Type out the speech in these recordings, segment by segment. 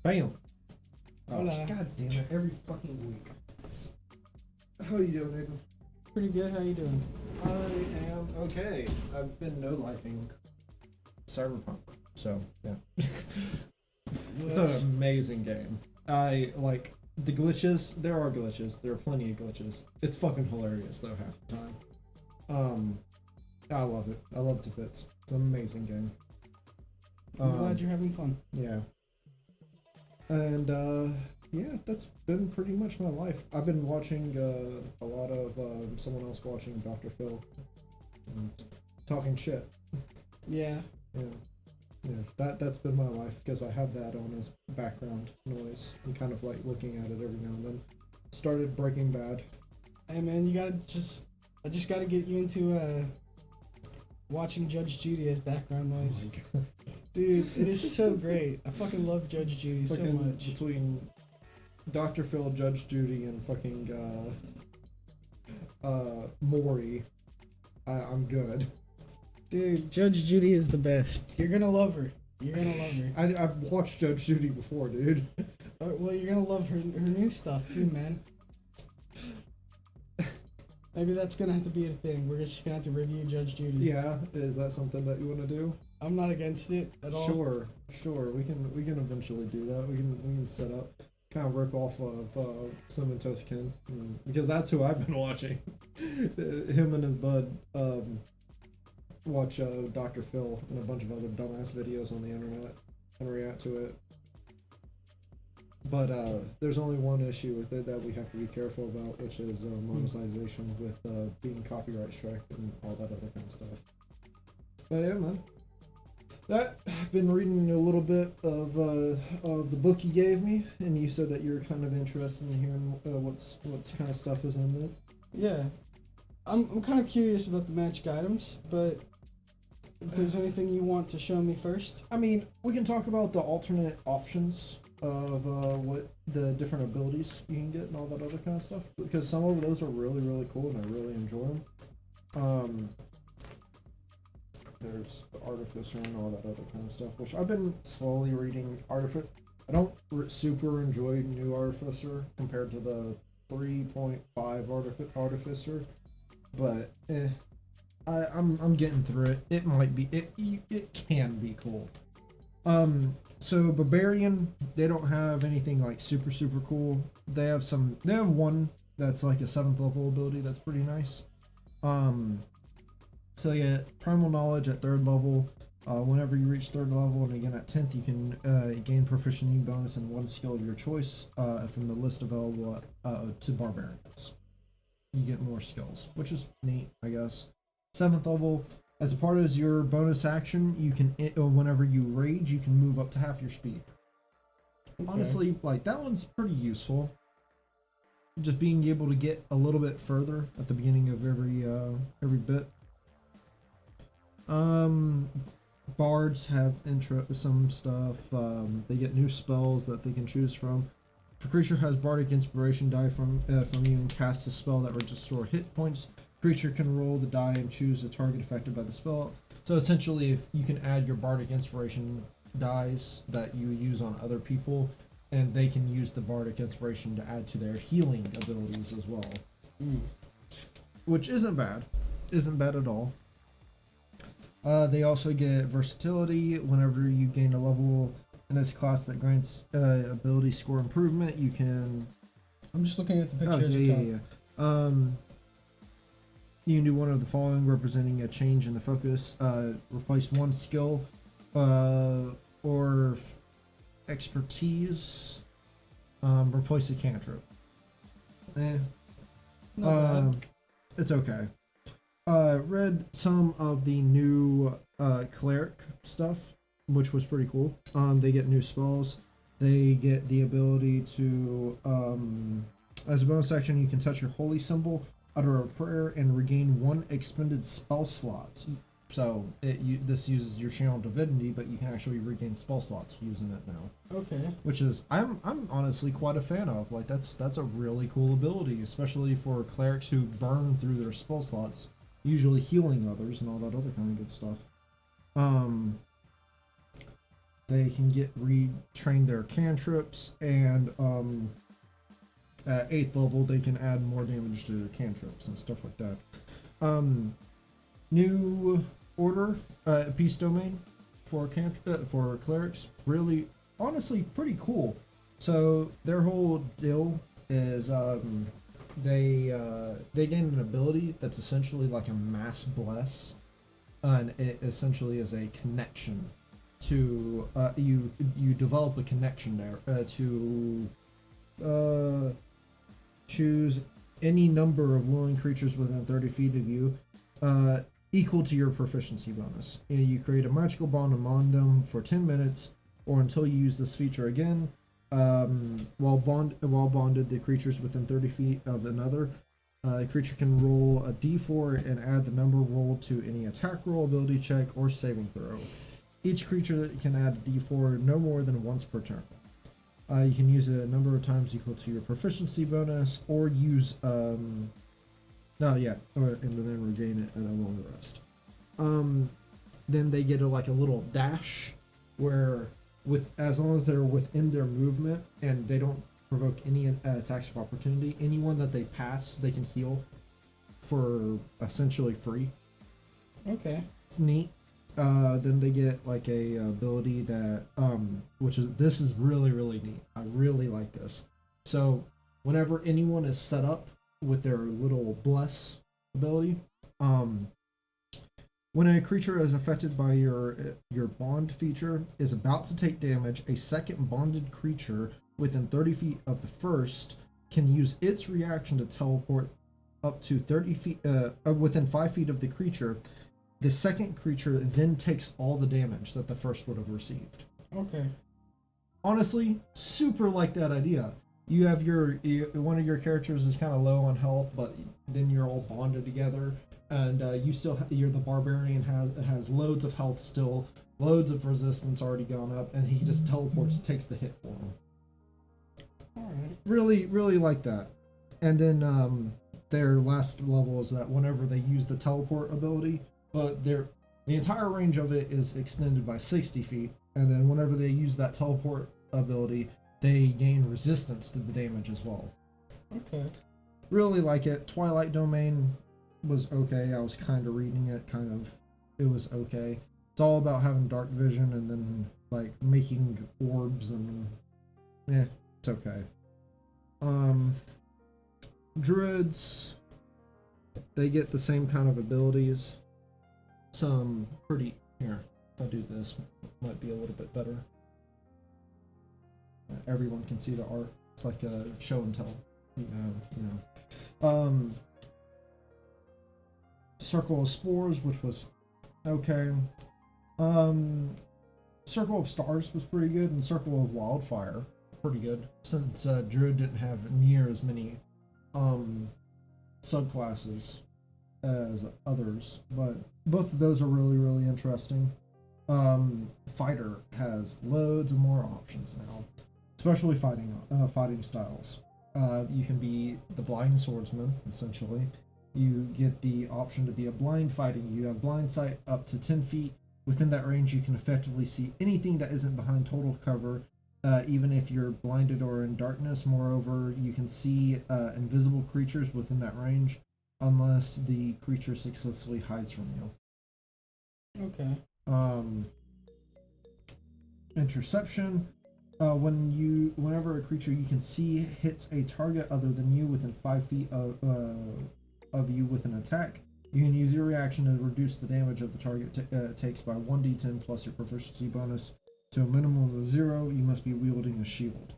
Bam. Oh, Hola. God damn it! Every fucking week. How you doing, Aidan? Pretty good. How you doing? I am okay. I've been no-lifing Cyberpunk, so yeah. It's an amazing game. I like the glitches. There are glitches. There are plenty of glitches. It's fucking hilarious though half the time. I love it. I love it to bits. It's an amazing game. I'm glad you're having fun. Yeah. And yeah, that's been pretty much my life. I've been watching a lot of someone else watching Dr. Phil and talking shit. Yeah. Yeah, that's been my life because I have that on as background noise and kind of like looking at it every now and then. Started Breaking Bad. Hey man, I just gotta get you into watching Judge Judy as background noise. Oh my God. Dude, it is so great. I fucking love Judge Judy so much. Between Dr. Phil, Judge Judy, and fucking Maury, I'm good. Dude, Judge Judy is the best. You're gonna love her. You're gonna love her. I've watched Judge Judy before, dude. Well, you're gonna love her new stuff too, man. Maybe that's gonna have to be a thing. We're just gonna have to review Judge Judy. Yeah, is that something that you want to do? I'm not against it at all. Sure. We can eventually do that. We can set up, kind of rip off of Cinnamon Toast Ken, because that's who I've been watching. Him and his bud watch Dr. Phil and a bunch of other dumbass videos on the internet and react to it. But there's only one issue with it that we have to be careful about, which is monetization with being copyright struck and all that other kind of stuff. But yeah, man. I've been reading a little bit of the book you gave me, and you said that you're kind of interested in hearing what's kind of stuff is in it. Yeah. I'm kind of curious about the magic items, but if there's anything you want to show me first. I mean, we can talk about the alternate options of what the different abilities you can get and all that other kind of stuff, because some of those are really, really cool and I really enjoy them. There's the Artificer and all that other kind of stuff, which I've been slowly reading. Artificer, I don't super enjoy New Artificer compared to the 3.5 Artificer, but I'm getting through it. It might be it can be cool. So Barbarian, they don't have anything like super cool. They have one that's like a 7th level ability that's pretty nice. So yeah, Primal Knowledge at 3rd level. Whenever you reach 3rd level, and again at 10th, you can gain proficiency bonus in one skill of your choice from the list available to Barbarians. You get more skills, which is neat, I guess. 7th level, as a part of your bonus action, you can whenever you rage, you can move up to half your speed. Okay. Honestly, like that one's pretty useful. Just being able to get a little bit further at the beginning of every bit. Bards have some stuff. They get new spells that they can choose from. If a creature has bardic inspiration die from you and cast a spell that would restore hit points, creature can roll the die and choose the target affected by the spell. So essentially, if you can add your bardic inspiration dies that you use on other people, and they can use the bardic inspiration to add to their healing abilities as well. Which isn't bad at all. They also get versatility. Whenever you gain a level in this class that grants ability score improvement, you can... I'm just looking at the picture. You can do one of the following, representing a change in the focus. Replace one skill or expertise. Replace a cantrip. It's okay. Read some of the new cleric stuff, which was pretty cool. They get new spells. They get the ability to, as a bonus action, you can touch your holy symbol, utter a prayer, and regain one expended spell slot. So this uses your channel divinity, but you can actually regain spell slots using it now. Okay. Which is I'm honestly quite a fan of. Like that's a really cool ability, especially for clerics who burn through their spell slots, usually healing others and all that other kind of good stuff. They can get retrain their cantrips, and at 8th level they can add more damage to their cantrips and stuff like that. New order, peace domain for for clerics, really honestly pretty cool. So their whole deal is they gain an ability that's essentially like a mass bless, and it essentially is a connection to you develop a connection there to choose any number of willing creatures within 30 feet of you, equal to your proficiency bonus. And you create a magical bond among them for 10 minutes, or until you use this feature again. While bonded, the creatures within 30 feet of another, a creature can roll a d4 and add the number rolled to any attack roll, ability check, or saving throw. Each creature can add a d4 no more than once per turn. You can use it a number of times equal to your proficiency bonus, or use and then regain it at a long rest. Then they get a little dash, where as long as they're within their movement and they don't provoke any attacks of opportunity, anyone that they pass they can heal for essentially free. Okay. It's neat. Then they get a ability that this is really really neat. I really like this. So whenever anyone is set up with their little bless ability, when a creature is affected by your bond feature is about to take damage, a second bonded creature within 30 feet of the first can use its reaction to teleport up to 30 feet within 5 feet of the creature. The second creature then takes all the damage that the first would have received. Okay. Honestly, super like that idea. You have one of your characters is kind of low on health, but then you're all bonded together, and you're the barbarian has loads of health still, loads of resistance already gone up, and he just teleports, takes the hit for him. All right. Really, really like that. And then their last level is that whenever they use the teleport ability, but the entire range of it is extended by 60 feet, and then whenever they use that teleport ability, they gain resistance to the damage as well. Okay. Really like it. Twilight Domain was okay. I was kind of reading it, it was okay. It's all about having dark vision and then making orbs, and it's okay. Druids, they get the same kind of abilities. Some pretty here. If I do this, might be a little bit better. Everyone can see the art. It's like a show and tell. Circle of Spores, which was okay. Circle of Stars was pretty good, and Circle of Wildfire pretty good, since Druid didn't have near as many subclasses as others, but both of those are really really interesting. Fighter has loads of more options now, especially fighting styles. You can be the blind swordsman, essentially. You get the option to be a blind fighting. You have blind sight up to 10 feet. Within that range, you can effectively see anything that isn't behind total cover, even if you're blinded or in darkness. Moreover, you can see invisible creatures within that range, unless the creature successfully hides from you. Okay. Interception. Whenever a creature you can see hits a target other than you within 5 feet of you with an attack, you can use your reaction to reduce the damage of the target takes by 1d10 plus your proficiency bonus to a minimum of 0. You must be wielding a shield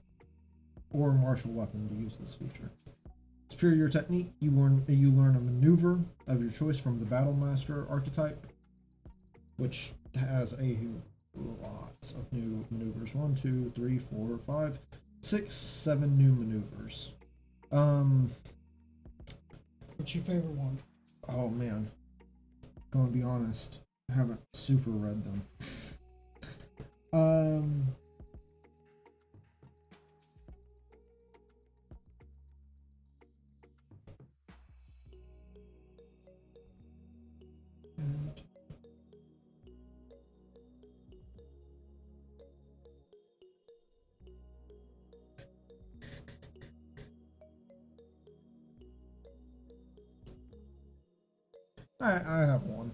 or a martial weapon to use this feature. Superior technique. You learn a maneuver of your choice from the Battle Master archetype, which has lots of new maneuvers. 1, 2, 3, 4, 5, 6, 7 new maneuvers. What's your favorite one? Oh man, gonna be honest, I haven't super read them. I have one,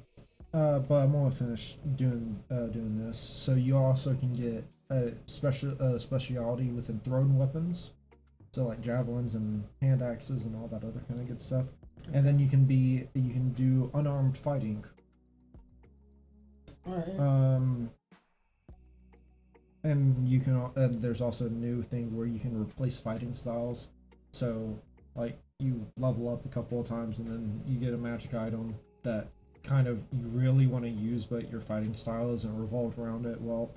but I'm gonna finish doing this. So you also can get a speciality within thrown weapons, so like javelins and hand axes and all that other kind of good stuff. And then you can do unarmed fighting. All right. And you can and there's also a new thing where you can replace fighting styles. So like you level up a couple of times and then you get a magic item that kind of you really want to use, but your fighting style isn't revolved around it. Well,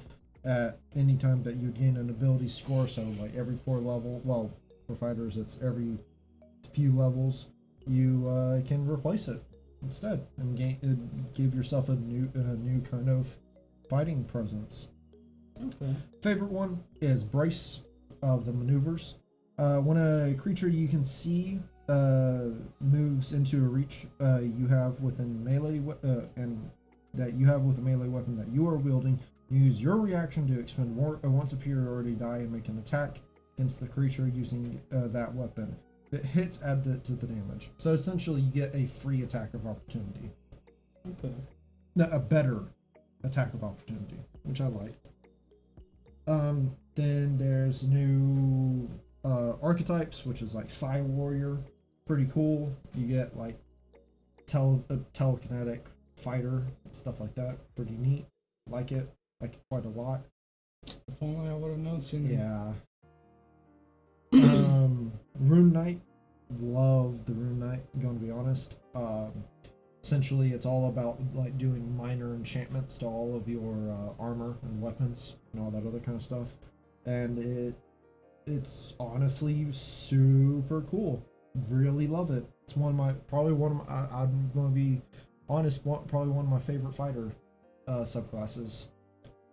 at any time that you gain an ability score, so like every 4 level, well, for fighters it's every few levels, you can replace it instead and give yourself a new kind of fighting presence. Okay. Favorite one is Brace of the Maneuvers. When a creature you can see moves into a reach you have within melee and that you have with a melee weapon that you are wielding, use your reaction to expend one superiority die and make an attack against the creature using that weapon. If it hits, add that to the damage. So essentially, you get a free attack of opportunity. Okay. No, a better attack of opportunity, which I like. Then there's new archetypes, which is like Psy Warrior. Pretty cool. You get like telekinetic fighter, stuff like that. Pretty neat. Like it quite a lot. If only I would have known sooner. Yeah. Rune Knight. Love the Rune Knight, I'm going to be honest. Essentially, it's all about like doing minor enchantments to all of your armor and weapons and all that other kind of stuff, and it's honestly super cool. Really love it. It's I'm going to be honest, probably one of my favorite fighter subclasses.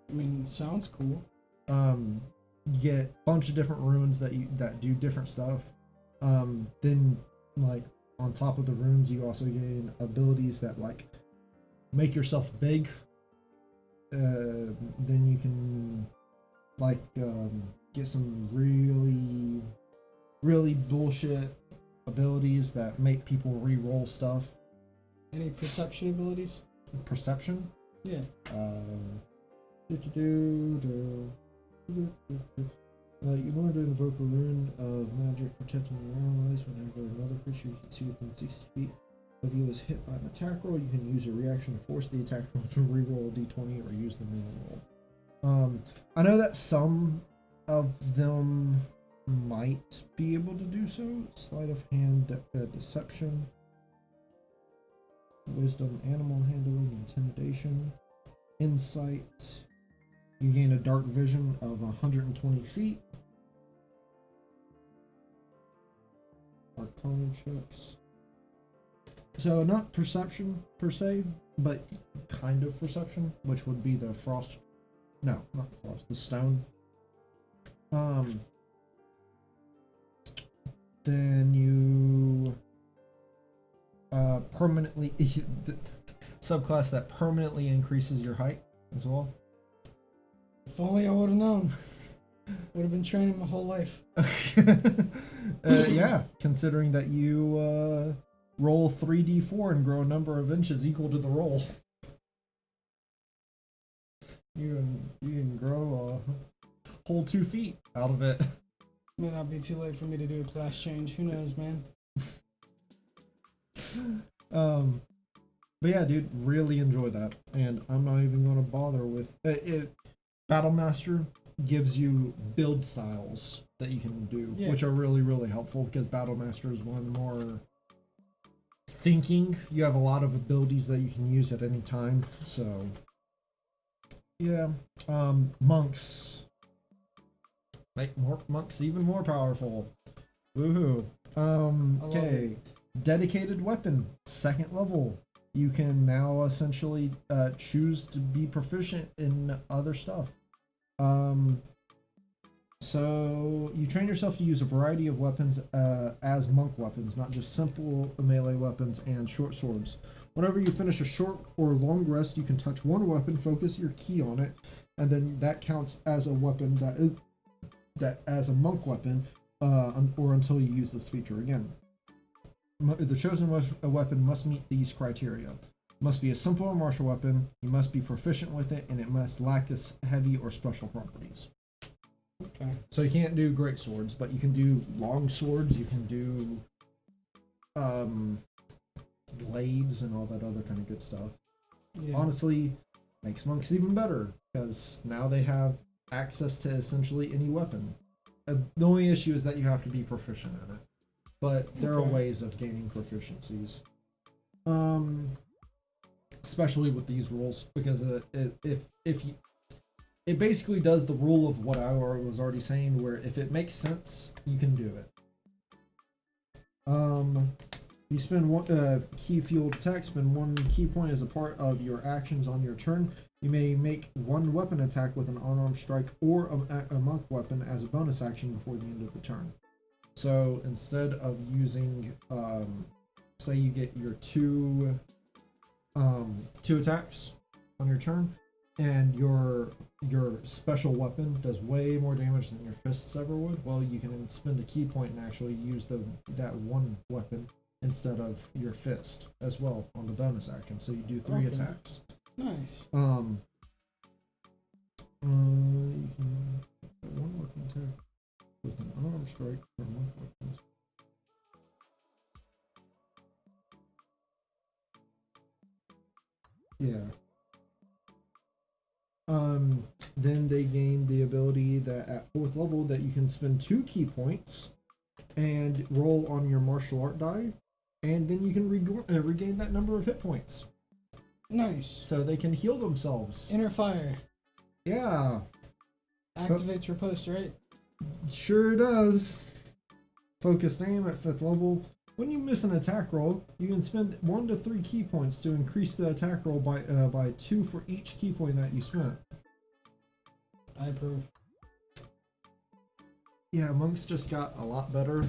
I mean, sounds cool. You get a bunch of different runes that do different stuff. Then like on top of the runes, you also gain abilities that like make yourself big. Then you can like get some really bullshit abilities that make people re-roll stuff. Any perception abilities? Perception? Yeah. You want to invoke a rune of magic protecting your allies. Whenever another creature you can see within 60 feet of you is hit by an attack roll, you can use your reaction to force the attack roll to reroll a d20 or use the manual roll. I know that some of them might be able to do so. Sleight of hand, deception, wisdom, animal handling, intimidation, insight. You gain a dark vision of 120 feet. Arcana checks. So not perception per se, but kind of perception, which would be the frost. No, not the frost. The stone. Then you permanently the subclass that permanently increases your height as well. If only I would have known. Would have been training my whole life. Yeah, considering that you roll 3d4 and grow a number of inches equal to the roll. You can grow a whole 2 feet out of it. May not be too late for me to do a class change. Who knows, man? But yeah, dude, really enjoy that. And I'm not even going to bother with it. Battlemaster gives you build styles that you can do, which are really, really helpful because Battlemaster is one more thinking. You have a lot of abilities that you can use at any time. So, yeah. Monks. Make more monks even more powerful. Woohoo. Okay. Dedicated weapon, 2nd level. You can now essentially choose to be proficient in other stuff. So you train yourself to use a variety of weapons as monk weapons, not just simple melee weapons and short swords. Whenever you finish a short or long rest, you can touch one weapon, focus your key on it, and then that counts as a weapon as a monk weapon, or until you use this feature again. weapon must meet these criteria. It must be a simple or martial weapon. You must be proficient with it, and it must lack its heavy or special properties. Okay. So you can't do great swords, but you can do long swords. You can do glaives and all that other kind of good stuff. Yeah. Honestly, makes monks even better because now they have access to essentially any weapon. The only issue is that you have to be proficient in it, but there are ways of gaining proficiencies. Especially with these rules, because it basically does the rule of what I was already saying, where if it makes sense, you can do it. You spend one key fueled attack, spend 1 key point as a part of your actions on your turn. You may make 1 weapon attack with an unarmed strike or a monk weapon as a bonus action before the end of the turn. So instead of using, say you get your two attacks on your turn, and your special weapon does way more damage than your fists ever would, well, you can spend a key point and actually use that one weapon instead of your fist as well on the bonus action. So you do 3 attacks. Nice. You can one weapon attack with an unarmed strike or one weapon. Yeah. Then they gain the ability that at 4th level that you can spend 2 key points and roll on your martial art die, and then you can regain that number of hit points. Nice. So they can heal themselves. Inner fire. Yeah. Activates riposte, right? Sure does. Focused aim at 5th level. When you miss an attack roll, you can spend 1 to 3 key points to increase the attack roll by 2 for each key point that you spent. I approve. Yeah, monks just got a lot better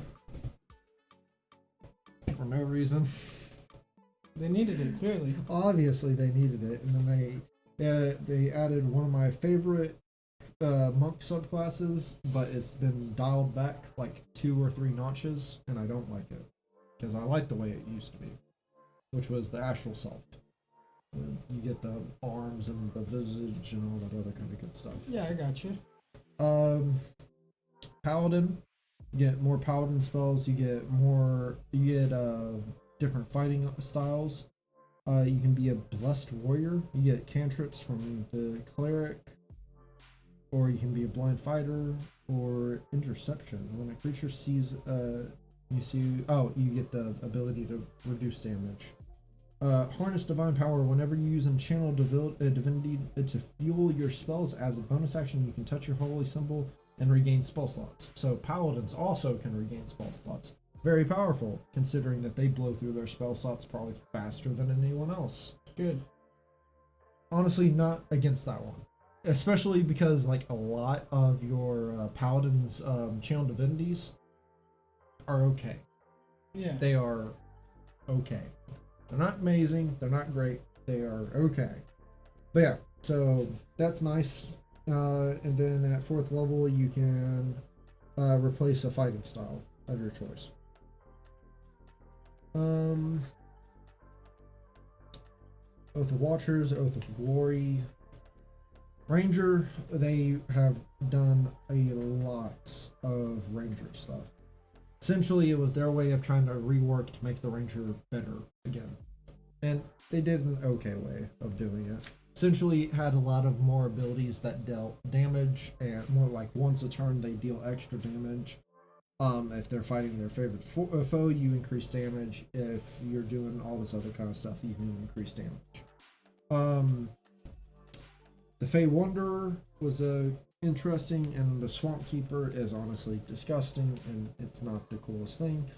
for no reason. They needed it, clearly. Obviously, they needed it, and then they added one of my favorite monk subclasses, but it's been dialed back like 2 or 3 notches, and I don't like it because I like the way it used to be, which was the astral self. You get the arms and the visage and all that other kind of good stuff. Yeah, I got you. Paladin, you get more paladin spells. You get different fighting styles. You can be a blessed warrior. You get cantrips from the cleric, or you can be a blind fighter or interception. When a creature sees you get the ability to reduce damage. Harness divine power. Whenever you use and channel divinity to fuel your spells as a bonus action, you can touch your holy symbol and regain spell slots. So paladins also can regain spell slots. Very powerful, considering that they blow through their spell slots probably faster than anyone else. Good. Honestly, not against that one, especially because like a lot of your paladins channel divinities are okay. Yeah. They are okay. They're not amazing. They're not great. They are okay. But yeah, so that's nice. And then at 4th level, you can replace a fighting style of your choice. Oath of Watchers, Oath of Glory. Ranger, they have done a lot of Ranger stuff. Essentially, it was their way of trying to rework to make the Ranger better again. And they did an okay way of doing it. Essentially, had a lot of more abilities that dealt damage, and more like once a turn they deal extra damage. If they're fighting their favorite foe, you increase damage. If you're doing all this other kind of stuff, you can increase damage. The Fey Wanderer was interesting, and the Swamp Keeper is honestly disgusting, and it's not the coolest thing.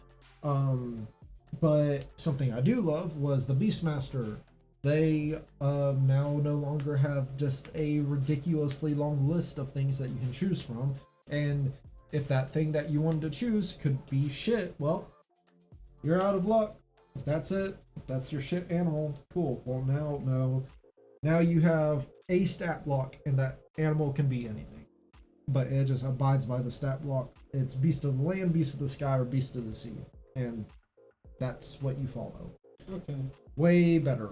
But something I do love was the Beastmaster. They now no longer have just a ridiculously long list of things that you can choose from, and if that thing that you wanted to choose could be shit, well, you're out of luck. That's it. That's your shit animal. Cool. Well, now you have a stat block, and that animal can be anything, but it just abides by the stat block. It's beast of the land, beast of the sky, or beast of the sea, and That's what you follow. Okay. Way better.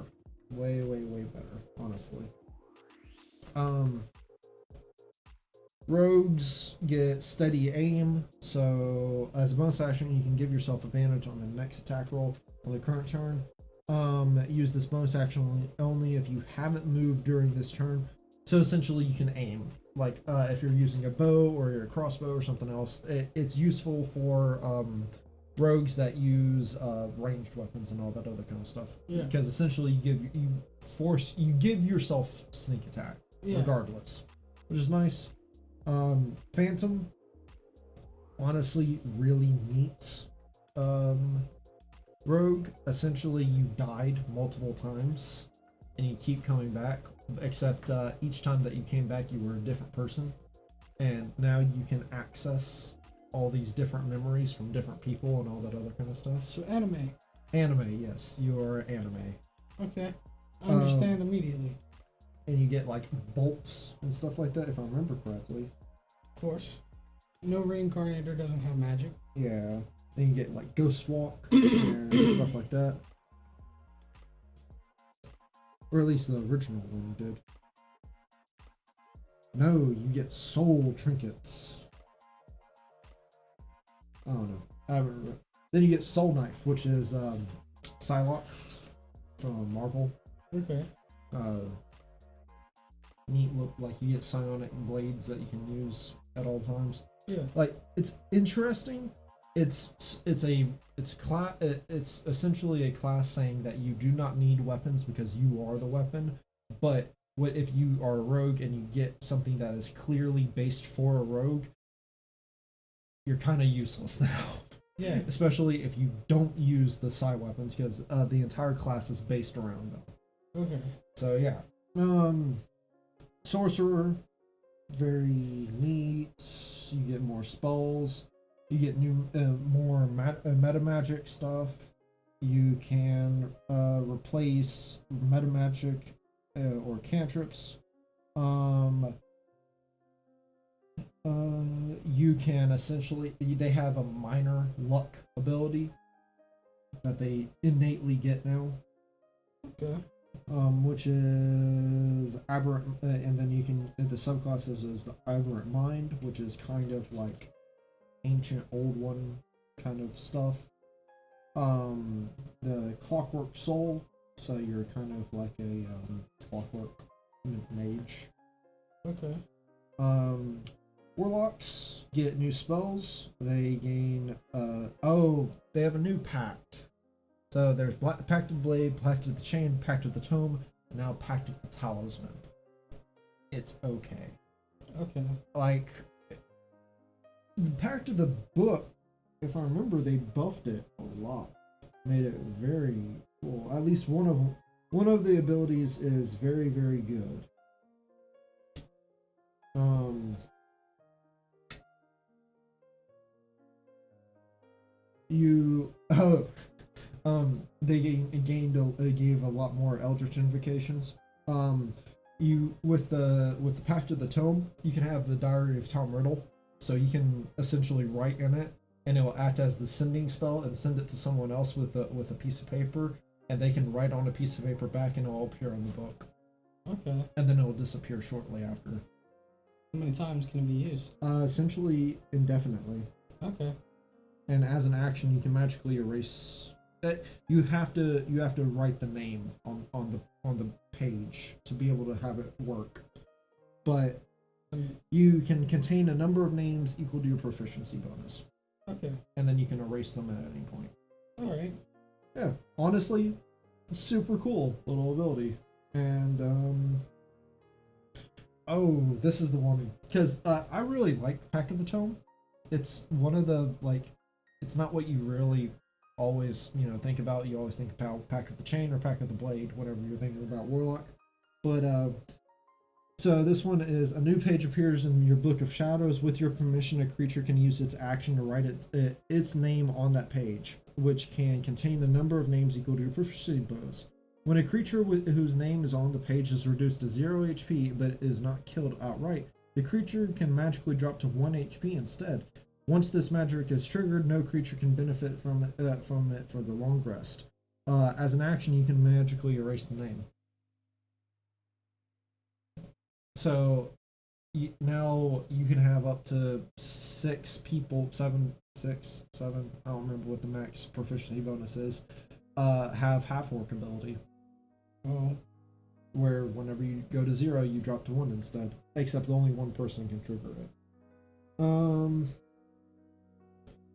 Way better, honestly. Rogues get steady aim, so as a bonus action, you can give yourself advantage on the next attack roll on the current turn. Use this bonus action only if you haven't moved during this turn. So essentially, you can aim. Like if you're using a bow or a crossbow or something else, it's useful for rogues that use ranged weapons and all that other kind of stuff. Yeah. Because essentially, you give yourself sneak attack regardless, which is nice. Phantom, honestly, really neat. Rogue, essentially, you've died multiple times and you keep coming back, except each time that you came back, you were a different person, and now you can access all these different memories from different people and all that other kind of stuff. So anime. Anime, yes, you are anime. Okay, I understand immediately. And you get like bolts and stuff like that, if I remember correctly. Of course. No reincarnator doesn't have magic. Yeah. Then you get like ghost walk and stuff like that. Or at least the original one did. No, you get soul trinkets. I don't know. I haven't remember. Then you get soul knife, which is Psylocke from Marvel. Okay. Neat look, like you get psionic blades that you can use at all times. Yeah. Like it's interesting. It's essentially a class saying that you do not need weapons because you are the weapon. But what if you are a rogue and you get something that is clearly based for a rogue? You're kind of useless now. Yeah. Especially if you don't use the psi weapons, because the entire class is based around them. Okay. So yeah. Sorcerer, very neat. You get more spells. You get new, more meta magic stuff. You can replace meta magic or cantrips. You can essentially, they have a minor luck ability that they innately get now. Okay. Which is aberrant, and then you can, the subclasses is the aberrant mind, which is kind of like ancient old one kind of stuff. The clockwork soul, so you're kind of like a clockwork mage. Okay. Warlocks get new spells. They gain they have a new pact. So there's Pact of the Blade, Pact of the Chain, Pact of the Tome, and now Pact of the Talisman. It's okay. Okay. Like, Pact of the Book, if I remember, they buffed it a lot. Made it very cool. At least one of the abilities is very, very good. They gave a lot more Eldritch invocations. You with the Pact of the Tome, you can have the Diary of Tom Riddle, so you can essentially write in it, and it will act as the sending spell and send it to someone else with a piece of paper, and they can write on a piece of paper back, and it will appear in the book. Okay. And then it will disappear shortly after. How many times can it be used? Essentially indefinitely. Okay. And as an action, you can magically erase. You have to write the name on the page to be able to have it work. But you can contain a number of names equal to your proficiency bonus. Okay. And then you can erase them at any point. All right. Yeah, honestly, super cool little ability. And this is the one, because I really like Pact of the Tome. It's one of the, like, it's not what you really always, think about. You always think about Pact of the Chain or Pact of the Blade, whenever you're thinking about Warlock. But, so this one is, a new page appears in your Book of Shadows. With your permission, a creature can use its action to write its name on that page, which can contain a number of names equal to your proficiency bonus. When a creature whose name is on the page is reduced to 0 HP but is not killed outright, the creature can magically drop to 1 HP instead. Once this magic is triggered, no creature can benefit from it for the long rest. As an action, you can magically erase the name. So now you can have up to 6 people, 7, 6, 7. I don't remember what the max proficiency bonus is. Have half orc ability. Oh. Where whenever you go to 0, you drop to 1 instead. Except only one person can trigger it.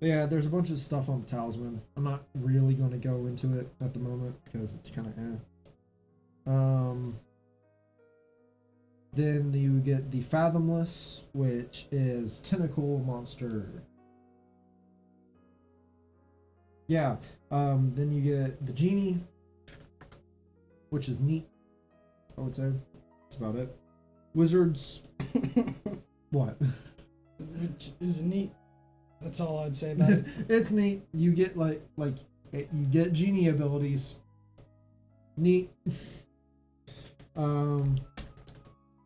Yeah, there's a bunch of stuff on the talisman. I'm not really going to go into it at the moment because it's kind of Then you get the Fathomless, which is Tentacle Monster. Yeah, then you get the Genie, which is neat, I would say. That's about it. Wizards. What? Which is neat. That's all I'd say about it. It's neat. You get you get Genie abilities. Neat.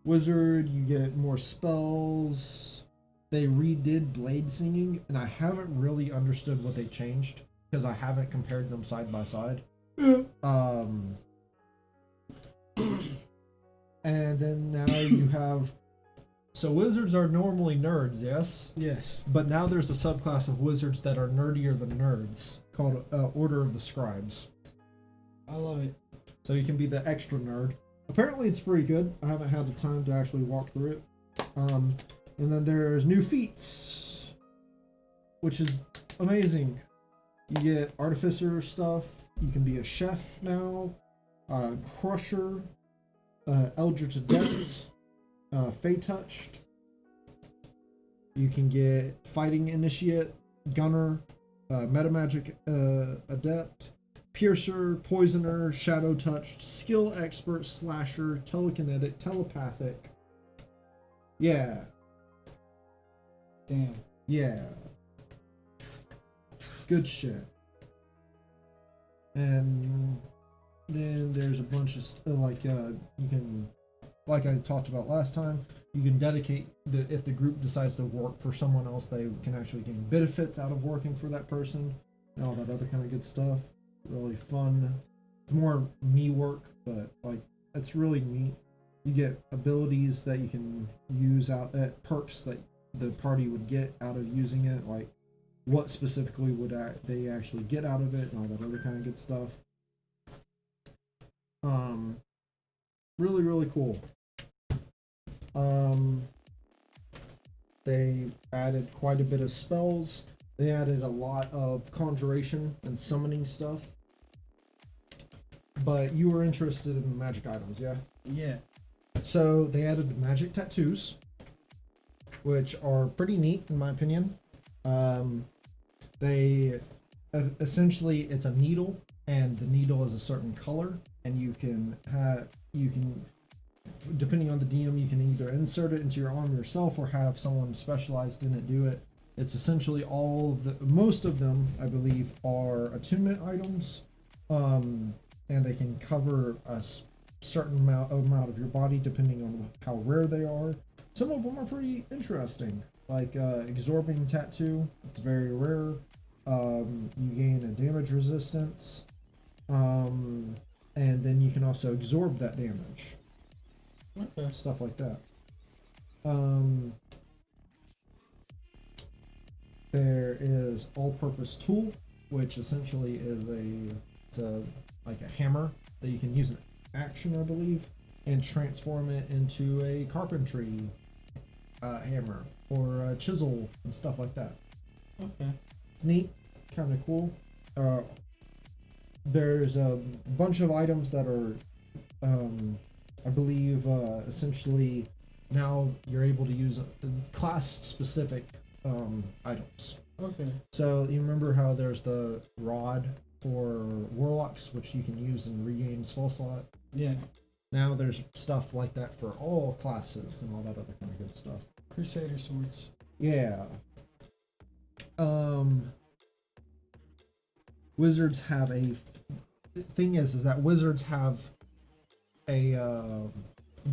Wizard, you get more spells. They redid Blade Singing, and I haven't really understood what they changed because I haven't compared them side by side. And then now you have. So wizards are normally nerds, yes? Yes. But now there's a subclass of wizards that are nerdier than nerds called Order of the Scribes. I love it. So you can be the extra nerd. Apparently it's pretty good. I haven't had the time to actually walk through it. And then there's new feats, which is amazing. You get artificer stuff. You can be a chef now. Crusher. Eldritch Adept. Fey Touched. You can get Fighting Initiate, Gunner, Metamagic Adept, Piercer, Poisoner, Shadow Touched, Skill Expert, Slasher, Telekinetic, Telepathic. Yeah. Damn. Yeah. Good shit. And then there's a bunch of you can, like I talked about last time, you can dedicate if the group decides to work for someone else, they can actually gain benefits out of working for that person and all that other kind of good stuff. Really fun. It's more me work, but it's really neat. You get abilities that you can use out at perks that the party would get out of using it, like what specifically would they actually get out of it and all that other kind of good stuff. Really, really cool. They added quite a bit of spells. They added a lot of conjuration and summoning stuff. But you were interested in magic items, yeah? Yeah. So they added magic tattoos, which are pretty neat in my opinion. They essentially, it's a needle, and the needle is a certain color, and you can depending on the DM, you can either insert it into your arm yourself or have someone specialized in it do it. It's essentially most of them, I believe, are attunement items, and they can cover a certain amount of your body depending on how rare they are. Some of them are pretty interesting, like Absorbing Tattoo. It's very rare. You gain a damage resistance, and then you can also absorb that damage. Okay. Stuff like that. There is All-Purpose Tool, which essentially is like a hammer that you can use in action, I believe, and transform it into a carpentry hammer or a chisel and stuff like that. Okay. Neat, kind of cool. There's a bunch of items that are, I believe, essentially now you're able to use class-specific items. Okay. So you remember how there's the rod for warlocks, which you can use and regain spell slot? Yeah. Now there's stuff like that for all classes and all that other kind of good stuff. Crusader swords. Yeah. Wizards have thing is that wizards have a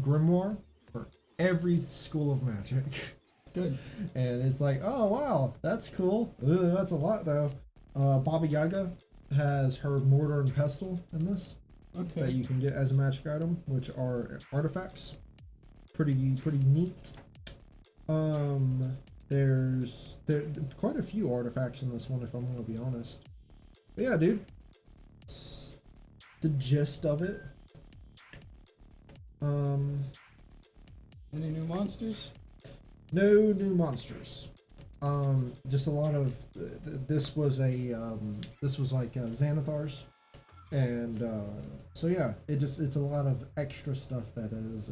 grimoire for every school of magic. Good. And it's like, oh wow, that's cool. Ooh, that's a lot though. Baba Yaga has her mortar and pestle in this Okay. that you can get as a magic item, which are artifacts. Pretty neat. There's quite a few artifacts in this one, if I'm gonna be honest. But yeah, dude. It's the gist of it. Any new monsters? No new monsters. Just a lot of this was like Xanathars, and so yeah, it's a lot of extra stuff that is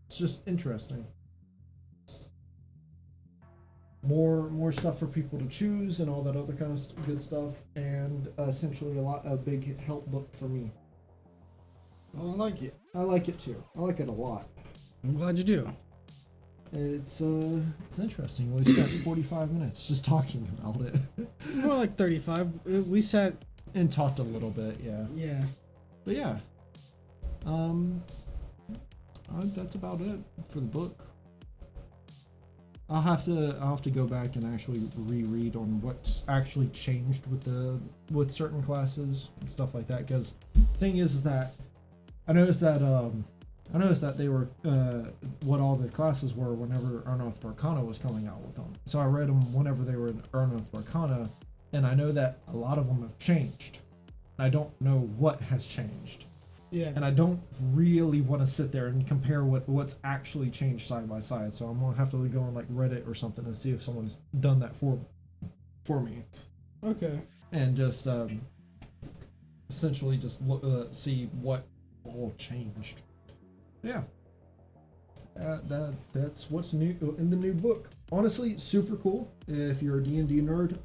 it's just interesting. More stuff for people to choose and all that other kind of good stuff, and essentially a big help book for me. Oh, I like it. I like it too. I like it a lot. I'm glad you do. It's interesting. We spent 45 minutes just talking about it. More like 35. We sat. And talked a little bit, yeah. Yeah. But yeah. That's about it for the book. I'll have to go back and actually reread on what's actually changed with certain classes and stuff like that. Because the thing is that I noticed that they were what all the classes were whenever Unearthed Arcana was coming out with them. So I read them whenever they were in Unearthed Arcana, and I know that a lot of them have changed. I don't know what has changed. Yeah. And I don't really want to sit there and compare what's actually changed side by side. So I'm gonna have to go on like Reddit or something and see if someone's done that for me. Okay. And just essentially just look, see what all changed. Yeah. That's what's new in the new book. Honestly, super cool. If you're a D&D nerd,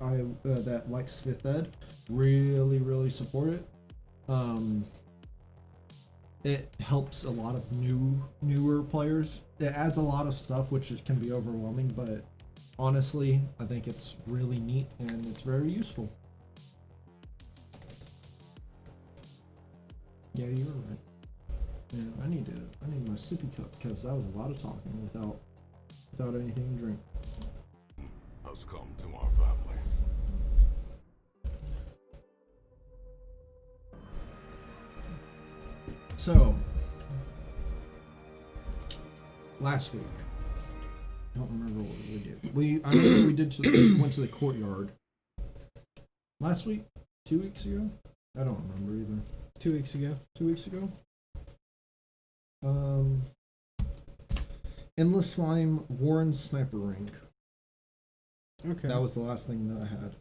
that likes 5th Ed, really support it. It helps a lot of newer players. It adds a lot of stuff which can be overwhelming, but honestly, I think it's really neat and it's very useful. Yeah, you were right. Yeah, I need my sippy cup because that was a lot of talking without anything to drink. Has come to our family. So, last week, I don't remember what we did. I know we went to the courtyard. Last week? 2 weeks ago? I don't remember either. 2 weeks ago. 2 weeks ago? Endless Slime Warren Sniper Rink. Okay. That was the last thing that I had.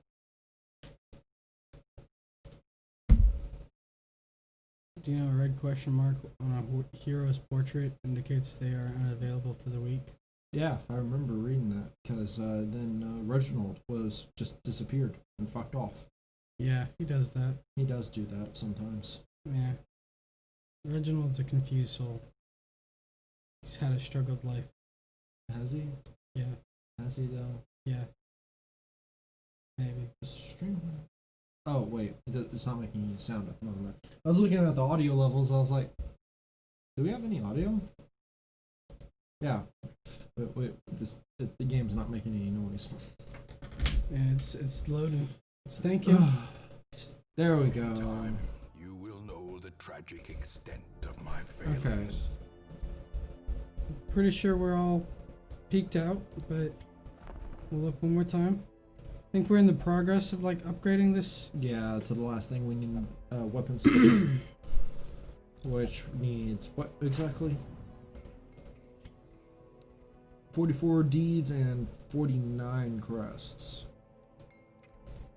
Do you know a red question mark on a hero's portrait indicates they are unavailable for the week? Yeah, I remember reading that because then Reginald was just disappeared and fucked off. Yeah, he does that. He does do that sometimes. Yeah. Reginald's a confused soul. He's had a struggled life. Has he? Yeah. Has he though? Yeah. Maybe. Stream. Oh wait, it's not making any sound at the moment. I was looking at the audio levels. I was like, do we have any audio? Yeah. Wait, the game's not making any noise. Yeah, it's loading. It's thinking. There we go. Time, you will know the tragic extent of my failures. Okay. Pretty sure we're all peaked out, but we'll look one more time. I think we're in the progress of like upgrading this. Yeah, to the last thing we need weapons, which needs what exactly? 44 deeds and 49 crests.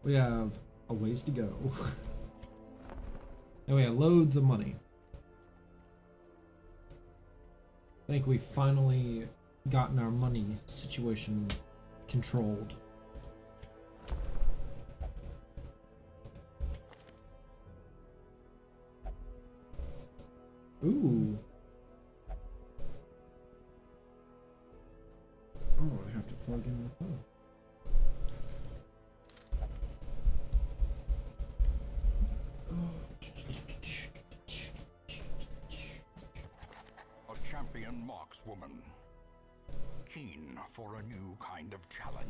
We have a ways to go. And we have loads of money. I think we finally gotten our money situation controlled. Ooh. Oh, I have to plug in the phone. A champion markswoman. keen for a new kind of challenge.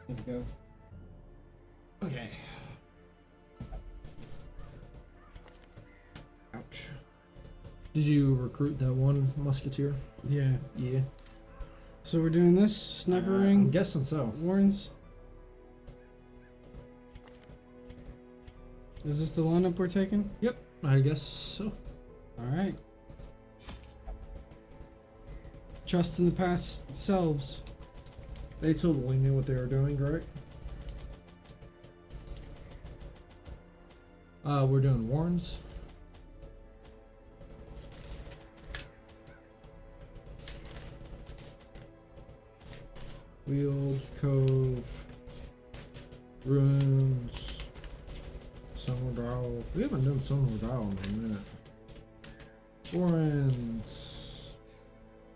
There we go. Okay. Ouch. Did you recruit that one musketeer? Yeah. Yeah. So we're doing this sniper I'm ring. guessing so. Warrens. Is this the lineup we're taking? Yep, I guess so. All right. Trust in the past selves. They totally knew what they were doing, right? We're doing Warrens. Wheeled, Cove, Ruins, Summer Dial. We haven't done Summer Dial in a minute. Warrens.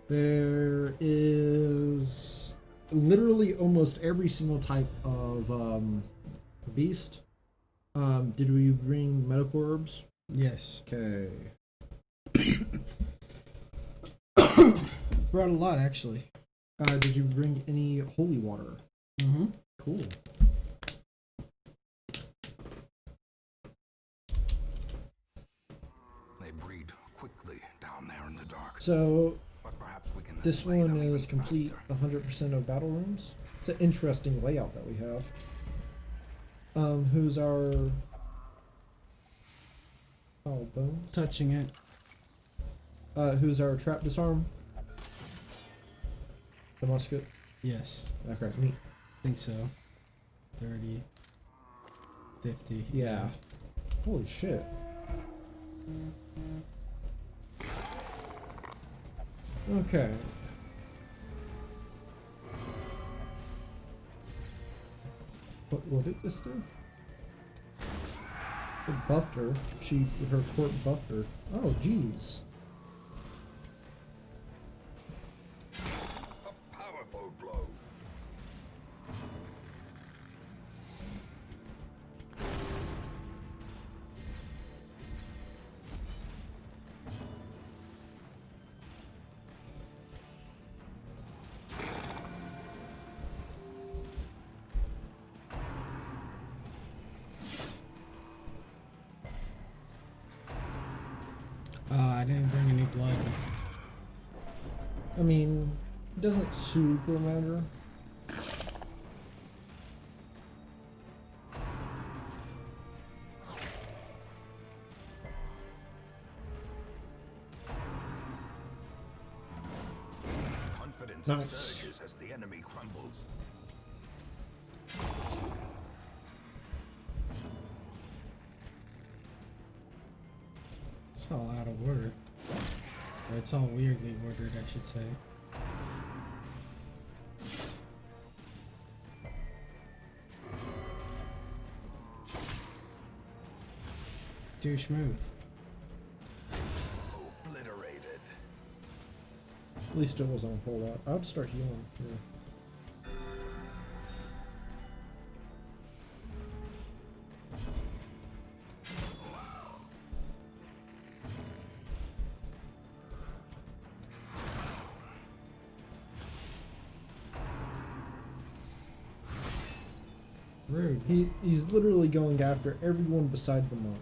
There is literally almost every single type of beast. Did we bring medical herbs? Yes. Okay. Brought a lot actually. Did you bring any holy water? Mm-hmm. Cool. They breed quickly down there in the dark. So But perhaps we can this slay them one even is complete faster. 100% of battle rooms. It's an interesting layout that we have. Who's our bones? Touching it. Who's our trap disarm? The musket. Yes. Okay, neat. Think so. 30. 50. Yeah. Holy shit. Okay. What did this do? It buffed her. Her court buffed her. Oh, jeez. A powerful blow. I didn't bring any blood. I mean, it doesn't super matter. Confidence Nice. surges as the enemy crumbles. It's all out of order. Or it's all weirdly ordered, I should say. Douche move. Obliterated. At least it wasn't a whole lot. I would start healing. Yeah. Rude. He's literally going after everyone beside the monk.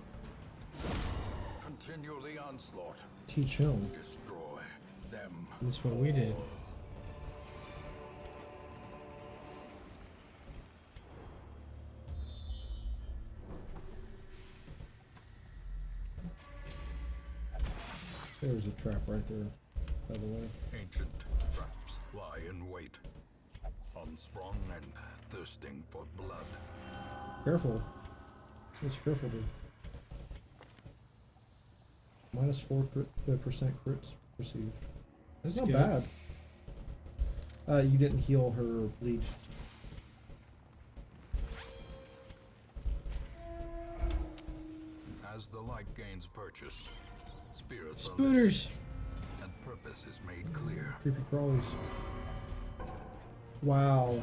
Continue the onslaught. Teach him. Destroy them. That's what we did. There's a trap right there, by the way. Ancient traps lie in wait. Unsprung and thirsting for blood. Careful. Just careful, dude. Minus 4% crits received. That's Not good. bad. You didn't heal her bleed. As the light gains purchase, spirits are Spooters. lifted and purpose is made clear. Creepy crawlies. Wow.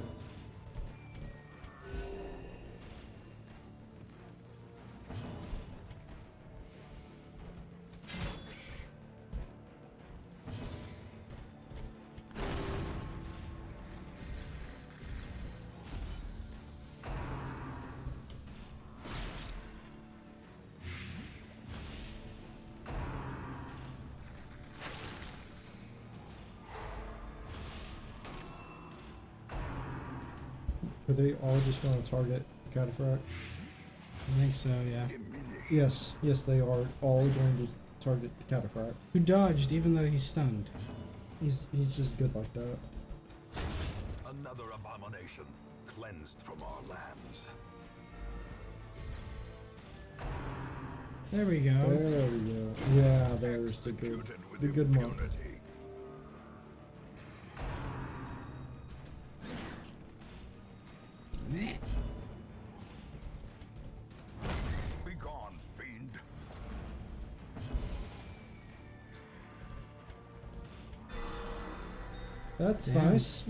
Are they all just going to target Cataphract? I think so, yeah. Yes, yes, they are all going to target the Cataphract. Who dodged even though he's stunned? He's just good like that. Another abomination cleansed from our lands. There we go. There we go. Yeah, there's the good monk. Impunity. Meh. Be gone, fiend. That's Damn. nice.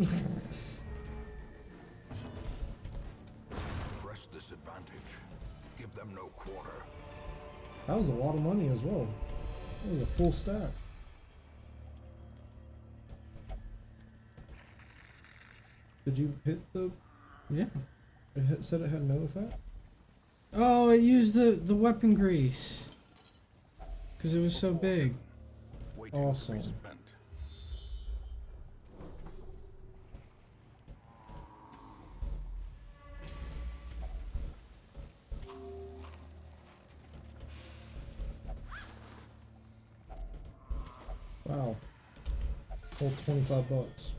Press this advantage. Give them no quarter. That was a lot of money as well. That was a full stack. Did you hit the... Yeah. Said it had no effect? Oh, it used the weapon grease. Because it was so big. Waiting Awesome. to be spent. Wow. Whole 25 bucks.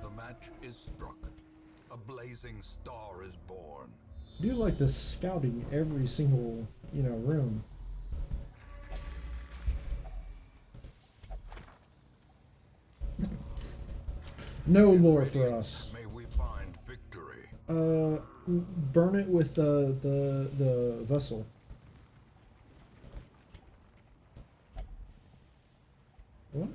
The match is struck. A blazing star is born. I do like this scouting every single, room. No lore for us. May we find victory. Burn it with the vessel. What?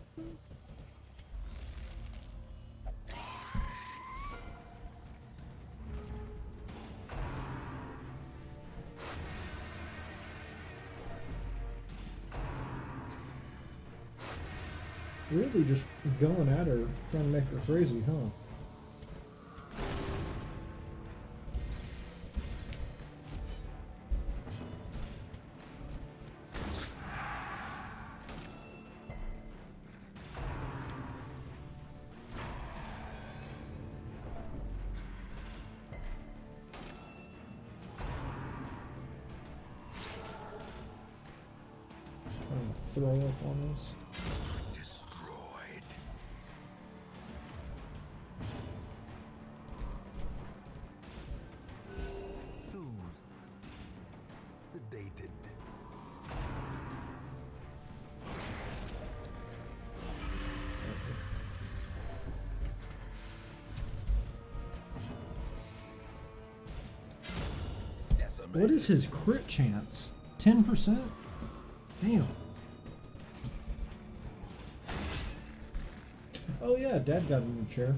Really just going at her, trying to make her crazy, huh? Trying to throw up on us. Destroyed. Soothed. Sedated. What is his crit chance? 10%? Damn. Oh yeah, Dad got a new chair.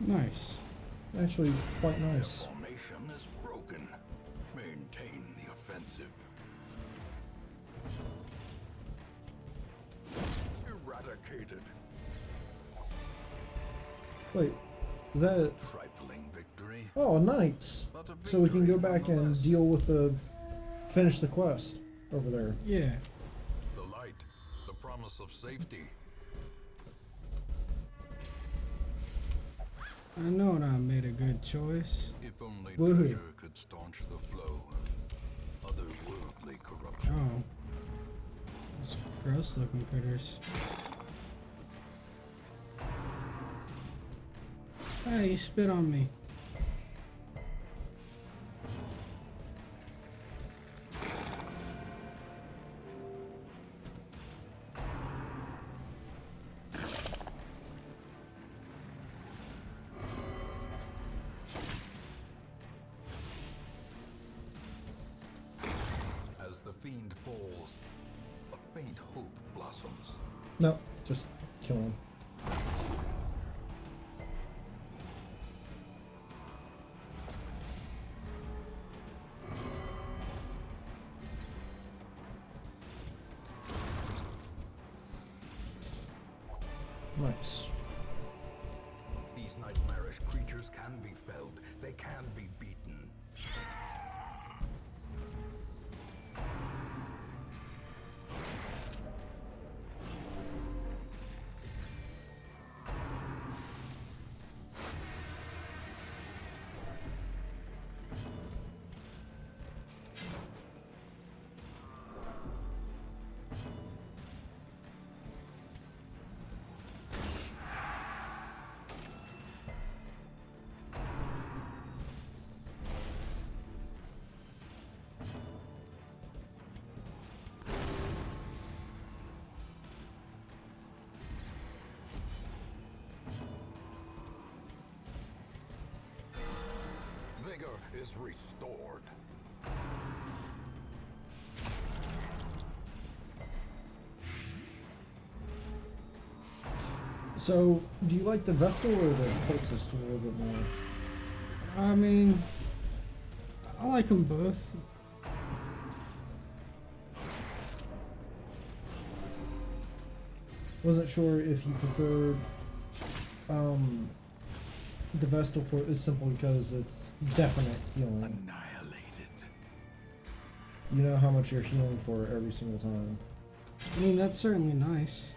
Nice. Actually, quite nice. Formation is broken. Maintain the offensive. Eradicated. Wait, is that... Trifling victory. Oh, knights! But a So we can go victory back and nonetheless. deal with the... Finish the quest over there. Yeah. The light, the promise of safety. I know I made a good choice. If only Woohoo. treasure could staunch the flow of otherworldly corruption. Oh. Those gross looking critters. Hey, you spit on me. As the fiend falls, faint hope blossoms. No, just kill him. Nice. These nightmarish creatures can be felled. They can be beaten. Vigor is restored. So, do you like the Vestal or the Cultist a little bit more? I mean, I like them both. Wasn't sure if you preferred the Vestal for is simple because it's definite healing. Annihilated. You know how much you're healing for every single time. I mean, that's certainly nice.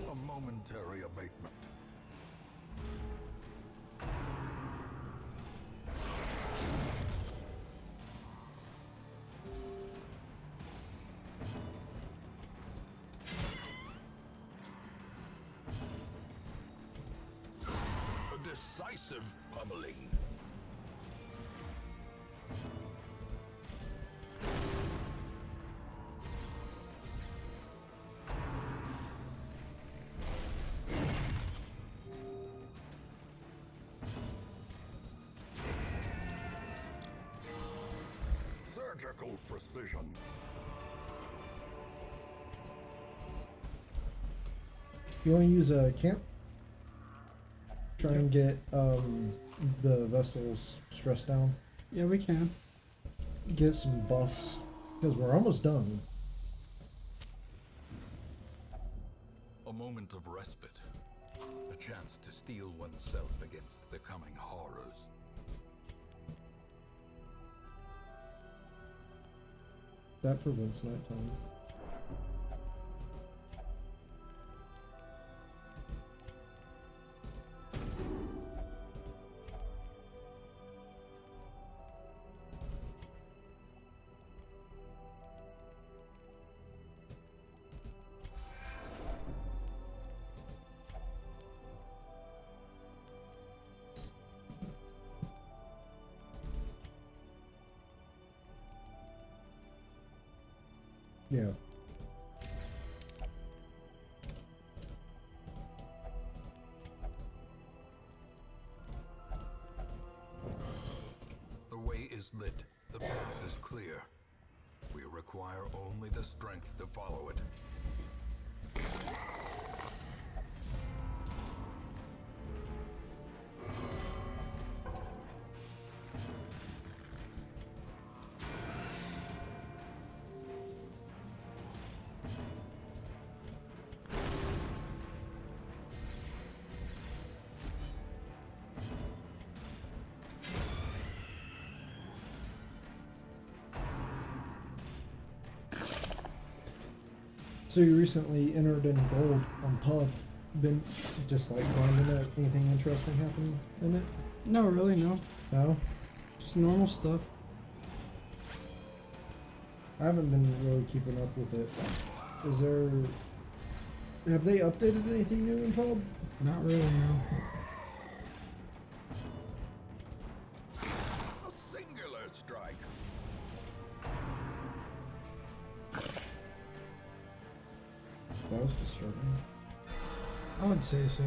A momentary abatement. A decisive pummeling. Surgical precision. You want to use a camp? Try and get the vessels stressed down. Yeah, we can. Get some buffs because we're almost done. A moment of respite. A chance to steel oneself against the coming horrors. That prevents nighttime. Yeah. The way is lit. The path is clear. We require only the strength to follow it. So you recently entered in gold on pub. Been just like grinding it. Anything interesting happening in it? No, really, no. No? Just normal stuff. I haven't been really keeping up with it. Is there... Have they updated anything new in pub? Not really, no. That was disturbing. I would say so.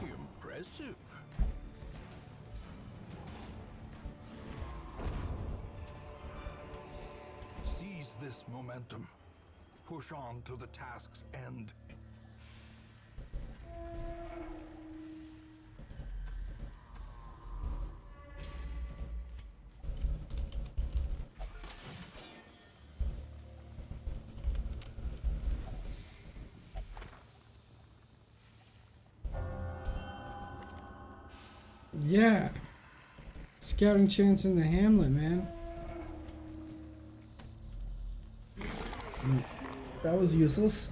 Impressive. Seize this momentum. Push on to the task's end. Yeah. Scouting chance in the hamlet, man. That was useless.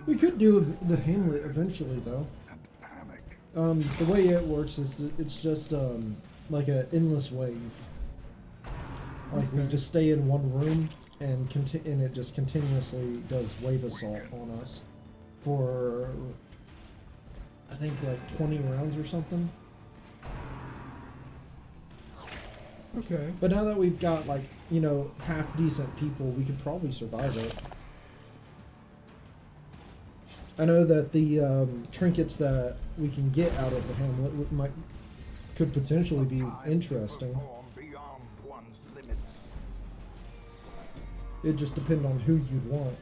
We could do the Hamlet eventually, though. The way it works is it's just like an endless wave. Like we just stay in one room and it just continuously does wave assault on us for I think like 20 rounds or something. Okay. But now that we've got like, you know, half decent people, we could probably survive it. I know that the trinkets that we can get out of the Hamlet could potentially be interesting. It just depends on who you'd want.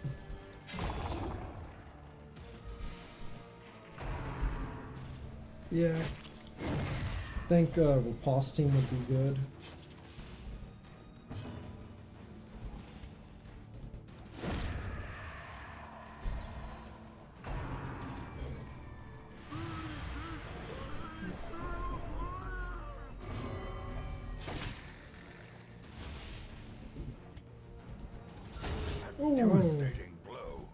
Yeah. I think riposting would be good. Devastating blow.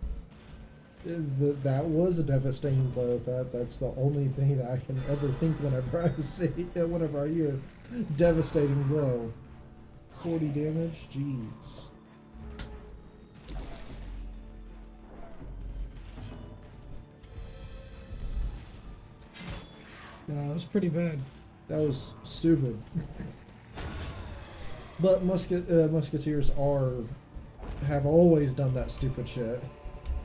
That was a devastating blow. That's the only thing that I can ever think whenever I hear devastating blow. 40 damage, jeez. Yeah, that was pretty bad. That was stupid. But musketeers have always done that stupid shit.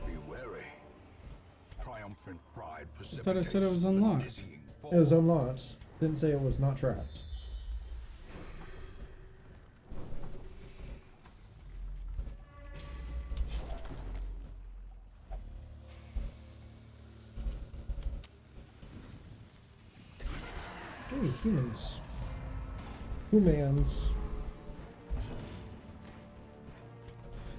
Be wary. Triumphant pride I thought I said it was precipitates a unlocked. dizzying fall. It was unlocked. Didn't say it was not trapped. Ooh, humans. Humans.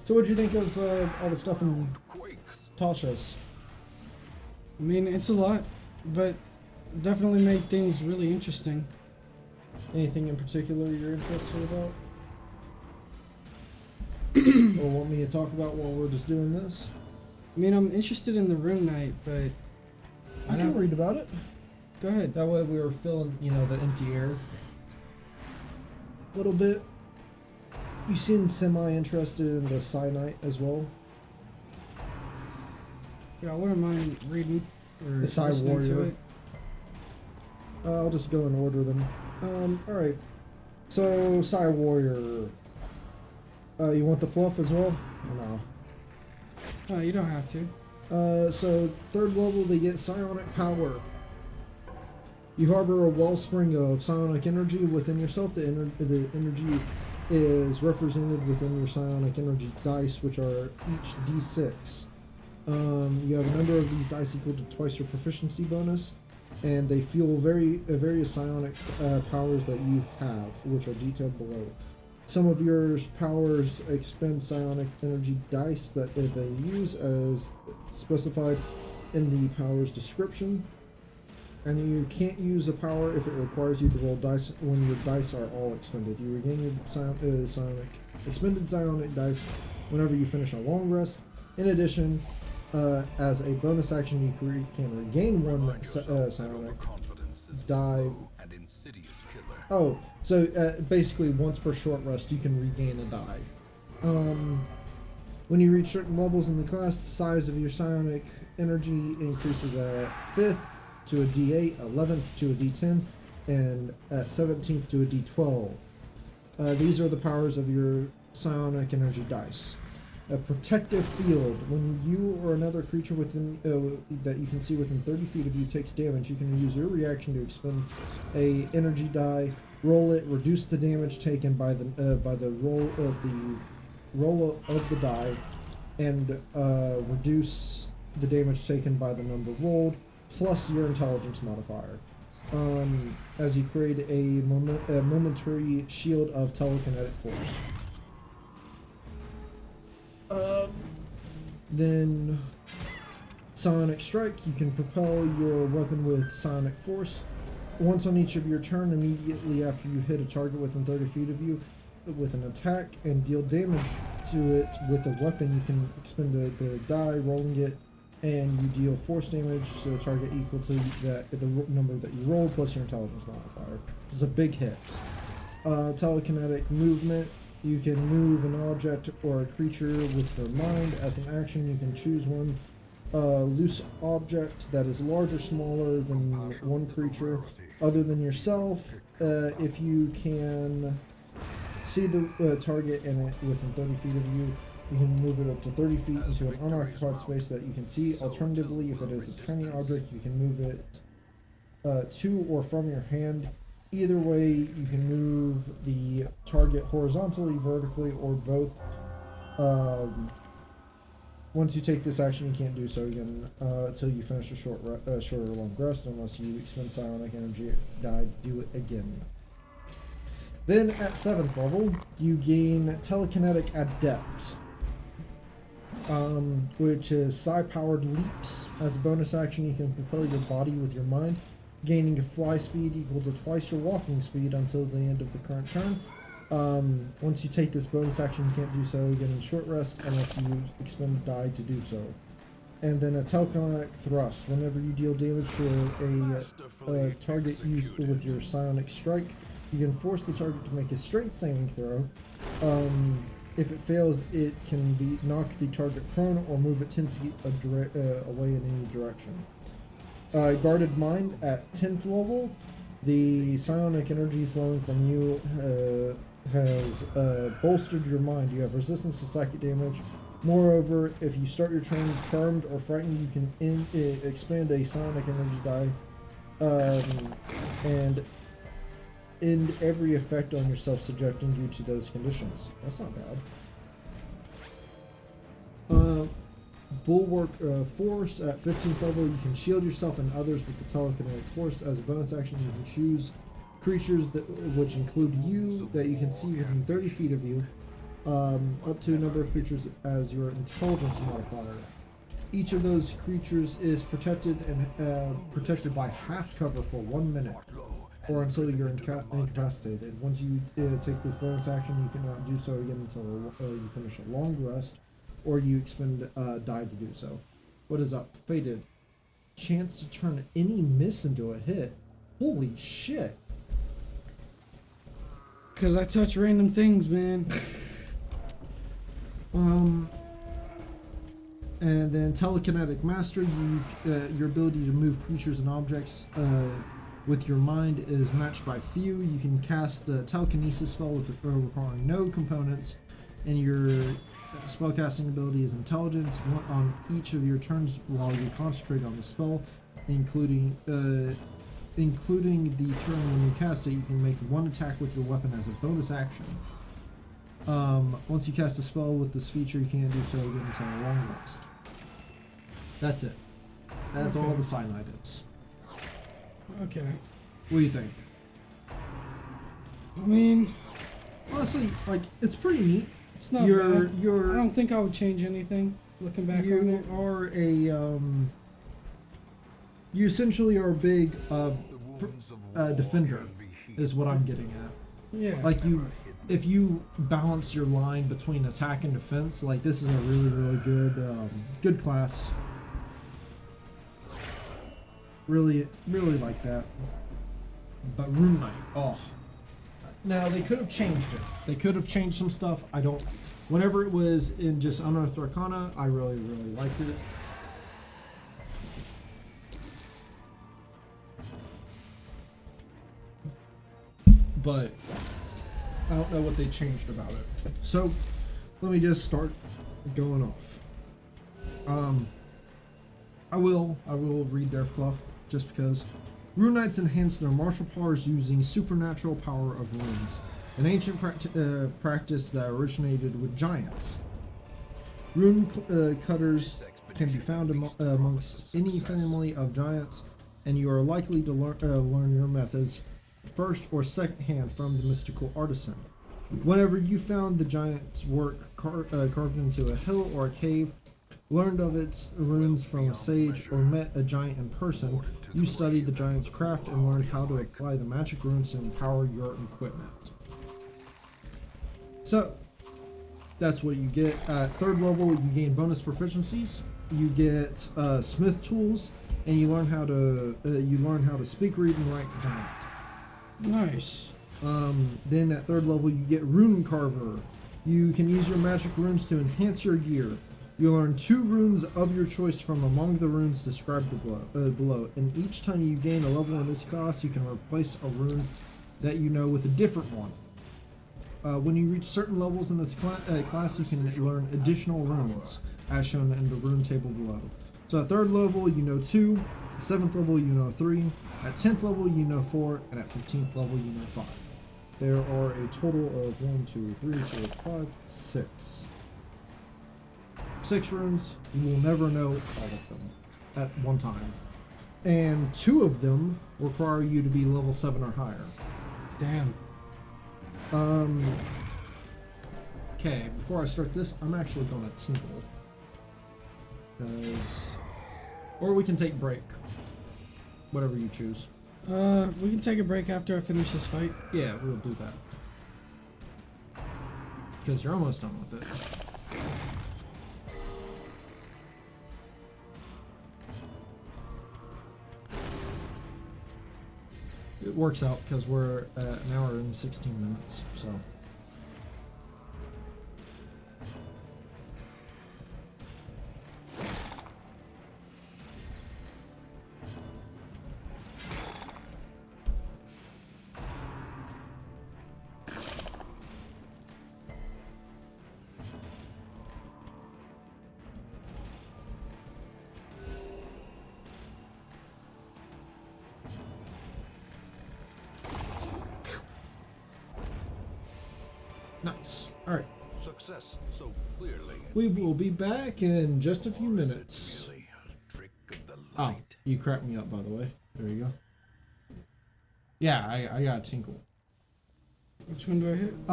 So what'd you think of all the stuff in Quakes. Tasha's? I mean, it's a lot, but definitely made things really interesting. Anything in particular you're interested about? Or want me to talk about while we're just doing this? I mean, I'm interested in the room night, but I can read about it. go ahead. That way we were filling, you know, the empty air. A little bit. You seem semi-interested in the Cyanite as well. Yeah, I wouldn't mind reading or The Psy listening to Warrior. it. I'll just go and order them. Alright. So, Psy Warrior. You want the fluff as well? No. Oh, you don't have to. So, third level, they get psionic power. You harbor a wellspring of psionic energy within yourself. The energy is represented within your psionic energy dice, which are each d6. You have a number of these dice equal to twice your proficiency bonus, and they fuel various psionic powers that you have, which are detailed below. Some of your powers expend psionic energy dice that they use as specified in the power's description. And you can't use a power if it requires you to roll dice when your dice are all expended. You regain your expended psionic dice whenever you finish a long rest. In addition, as a bonus action, you can regain one psionic Confidence is a die slow and insidious killer. Oh, so basically once per short rest you can regain a die. When you reach certain levels in the class, the size of your psionic energy increases at 5th to a D8, 11th to a D10, and at 17th to a D12. These are the powers of your psionic energy dice. A protective field. When you or another creature within that you can see within 30 feet of you takes damage, you can use your reaction to expend a energy die, roll it, reduce the damage taken by the roll of the die, and reduce the damage taken by the number rolled, plus your intelligence modifier. As you create a momentary shield of telekinetic force. Then Psionic Strike, you can propel your weapon with Psionic Force. Once on each of your turn, immediately after you hit a target within 30 feet of you with an attack and deal damage to it with a weapon, you can expend the die, rolling it, and you deal force damage to a target equal to the number that you roll plus your intelligence modifier. This is a big hit. Telekinetic movement. You can move an object or a creature with your mind. As an action, you can choose one loose object that is large or smaller than one creature other than yourself. If you can see the target in it within 30 feet of you, you can move it up to 30 feet into an unoccupied space that you can see. Alternatively, if it is a tiny object, you can move it to or from your hand. Either way, you can move the target horizontally, vertically, or both. Once you take this action, you can't do so again until you finish a short or long rest, unless you expend psionic energy die to do it again. Then at 7th level, you gain Telekinetic Adept, which is psi-powered leaps. As a bonus action, you can propel your body with your mind, gaining a fly speed equal to twice your walking speed until the end of the current turn. Once you take this bonus action, you can't do so again in short rest unless you expend a die to do so. And then a telekinetic thrust. Whenever you deal damage to a target used with your psionic strike, you can force the target to make a strength saving throw. If it fails, it can knock the target prone or move it 10 feet away in any direction. Guarded Mind at 10th level. The psionic energy flowing from you has bolstered your mind. You have resistance to psychic damage. Moreover, if you start your turn charmed or frightened, you can expand a psionic energy die and end every effect on yourself subjecting you to those conditions. That's not bad. Bulwark Force at 15th level. You can shield yourself and others with the telekinetic force. As a bonus action, you can choose creatures which include you that you can see within 30 feet of you, up to a number of creatures as your intelligence modifier. Each of those creatures is protected and protected by half cover for 1 minute, or until you're incapacitated. Once you take this bonus action, you cannot do so again until you finish a long rest, or you expend die to do so. What is up? Fated. Chance to turn any miss into a hit. Holy shit. Cause I touch random things, man. And then Telekinetic Mastery. Your ability to move creatures and objects with your mind is matched by few. You can cast a telekinesis spell with requiring no components, and your spellcasting ability is intelligence on each of your turns while you concentrate on the spell, including the turn when you cast it. You can make one attack with your weapon as a bonus action. Once you cast a spell with this feature, you can't do so again until a long rest. That's it. That's all the cyanide is. Okay. What do you think? I mean, honestly, like, it's pretty neat. It's not bad. I don't think I would change anything looking back on it. You are a you essentially are a big defender, is what I'm getting at. Yeah. Like, if you balance your line between attack and defense, like, this is a really, really good class. Really, really like that. But Rune Knight, oh, Now they could have changed it. They could have changed some stuff. I don't. Whenever it was in just Unearthed Arcana, I really liked it. But I don't know what they changed about it. So let me just start going off. I will read their fluff just because. Rune Knights enhance their martial powers using supernatural power of runes, an ancient practice that originated with giants. Rune cutters can be found amongst any family of giants, and you are likely to learn your methods first or second hand from the mystical artisan. Whenever you found the giant's work carved into a hill or a cave, learned of its runes from a sage, or met a giant in person, you studied the giant's craft and learned how to apply the magic runes to empower your equipment. So, that's what you get. At third level, you gain bonus proficiencies. You get smith tools, and you learn how to speak, read, and write giant. Nice. Then at third level, you get rune carver. You can use your magic runes to enhance your gear. You learn 2 runes of your choice from among the runes described below, and each time you gain a level in this class, you can replace a rune that you know with a different one. When you reach certain levels in this class, you can learn additional runes, as shown in the rune table below. So at 3rd level, you know 2, at 7th level, you know 3, at 10th level, you know 4, and at 15th level, you know 5. There are a total of 1, 2, 3, 4, 5, 6. 6 runes. You will never know all of them at one time. And 2 of them require you to be level 7 or higher. Damn. Okay, before I start this, I'm actually going to tinkle. Or we can take break. Whatever you choose. We can take a break after I finish this fight. Yeah, we'll do that. Because you're almost done with it. It works out because we're at an hour and 16 minutes, so. Nice. All right. Success so clearly. We will be back in just a few minutes. Really a trick of the Oh, light. you cracked me up, by the way. There you go. Yeah, I got a tinkle. Which one do I hit?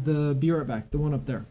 The be right back. The one up there.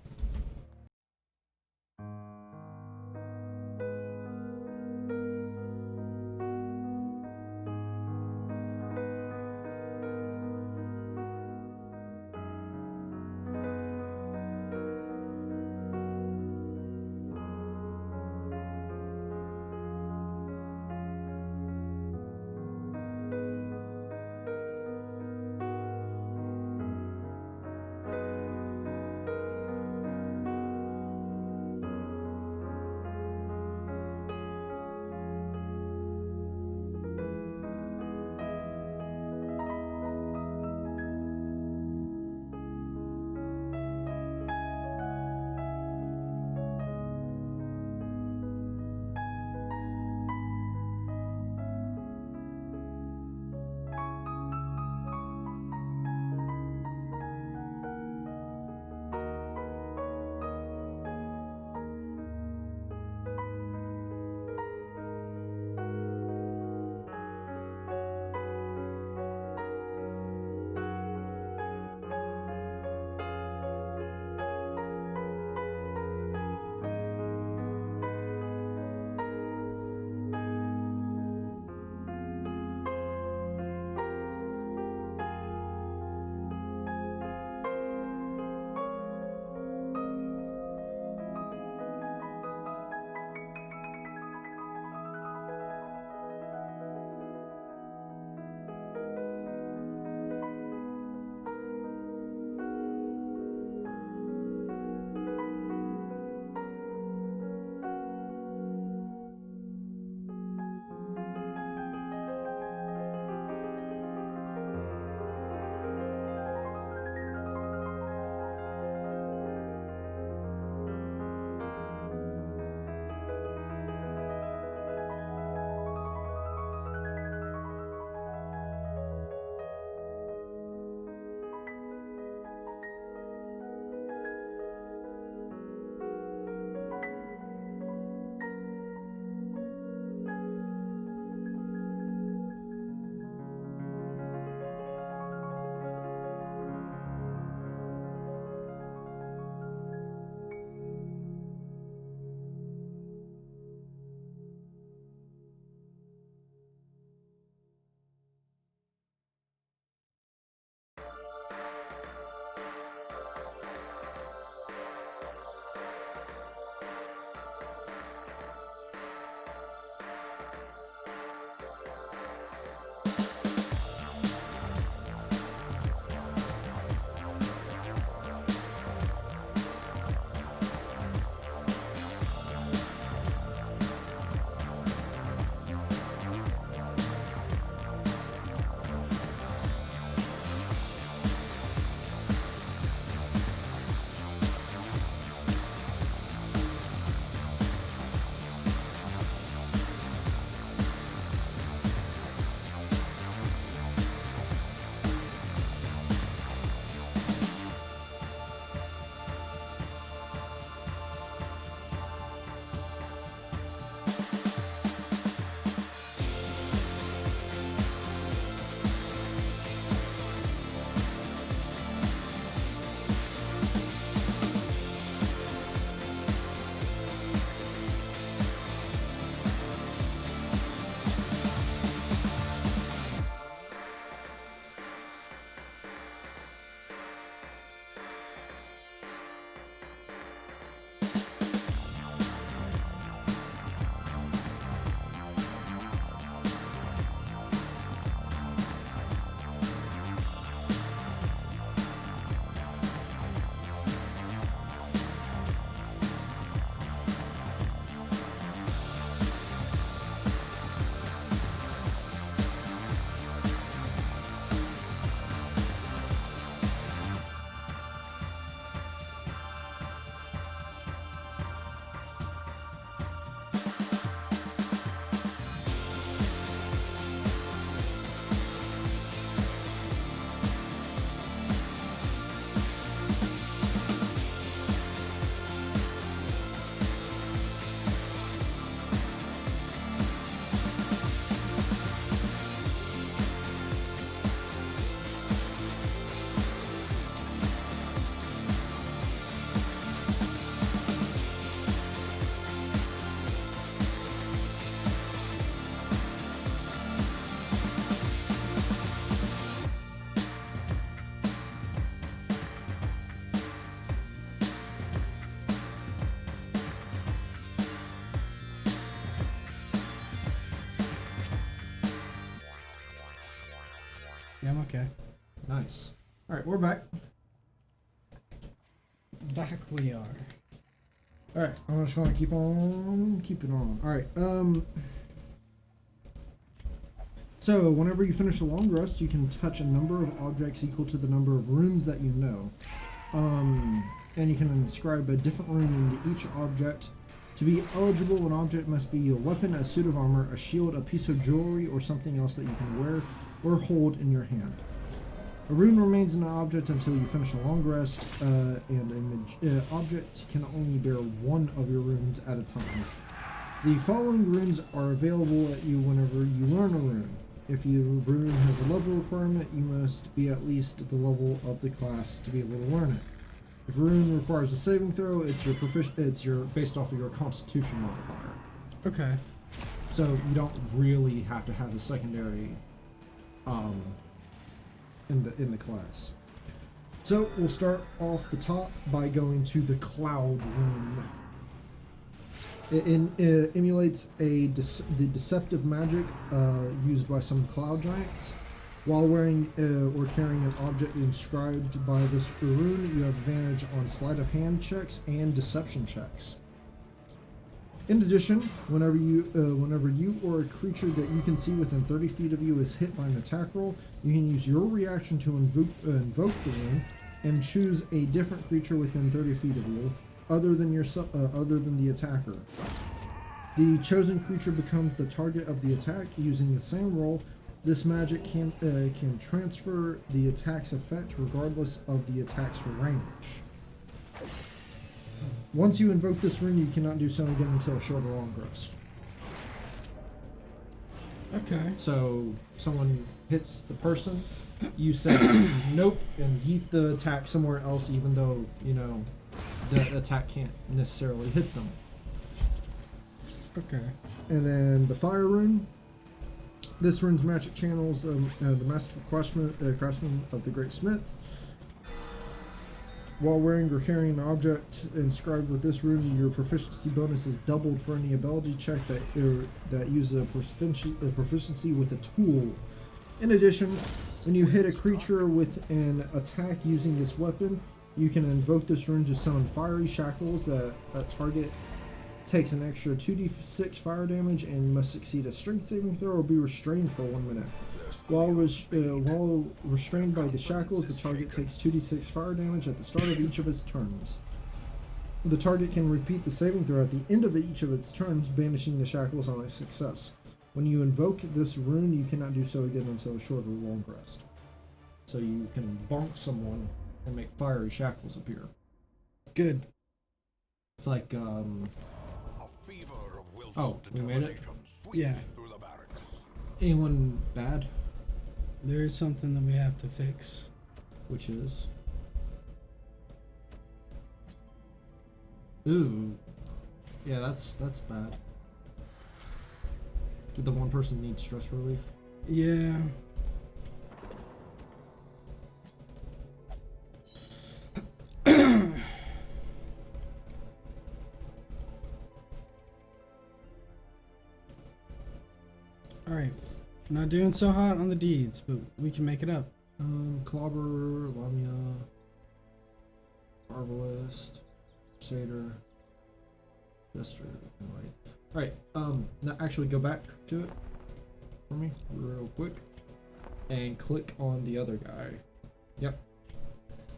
Okay. Nice. All right, we're back. Back we are. All right, I'm just gonna keep it on. All right. So whenever you finish a long rest, you can touch a number of objects equal to the number of runes that you know. And you can inscribe a different rune into each object. To be eligible, an object must be a weapon, a suit of armor, a shield, a piece of jewelry, or something else that you can wear or hold in your hand. A rune remains an object until you finish a long rest, and an object can only bear one of your runes at a time. The following runes are available at you whenever you learn a rune. If your rune has a level requirement, you must be at least the level of the class to be able to learn it. If a rune requires a saving throw, it's your based off of your Constitution modifier. Okay. So you don't really have to have a secondary in the class. So we'll start off the top by going to the Cloud rune. It emulates the deceptive magic used by some cloud giants. While wearing or carrying an object inscribed by this rune, you have advantage on sleight of hand checks and deception checks. In addition, whenever you or a creature that you can see within 30 feet of you is hit by an attack roll, you can use your reaction to invoke the rune and choose a different creature within 30 feet of you, other than the attacker. The chosen creature becomes the target of the attack using the same roll. This magic can transfer the attack's effect regardless of the attack's range. Once you invoke this rune, you cannot do so again until a short or long rest. Okay. So someone hits the person, you say nope and yeet the attack somewhere else, even though the attack can't necessarily hit them. Okay. And then the fire rune. This rune's magic channels the masterful craftsman of the Great Smith. While wearing or carrying an object inscribed with this rune, your proficiency bonus is doubled for any ability check that uses a proficiency with a tool. In addition, when you hit a creature with an attack using this weapon, you can invoke this rune to summon fiery shackles that target takes an extra 2d6 fire damage and must succeed a strength saving throw or be restrained for 1 minute. While restrained by the shackles, the target takes 2d6 fire damage at the start of each of its turns. The target can repeat the saving throw at the end of each of its turns, banishing the shackles on a success. When you invoke this rune, you cannot do so again until a short or long rest. So you can bonk someone and make fiery shackles appear. Good. It's like oh, we made it? Yeah. Anyone bad? There's something that we have to fix. Which is? Ooh. Yeah, that's bad. Did the one person need stress relief? Yeah. Alright. Not doing so hot on the deeds, but we can make it up. Clobber, Lamia, Arbalist, Satyr, Jester, and Wraith. Alright, now actually go back to it for me real quick and click on the other guy. Yep.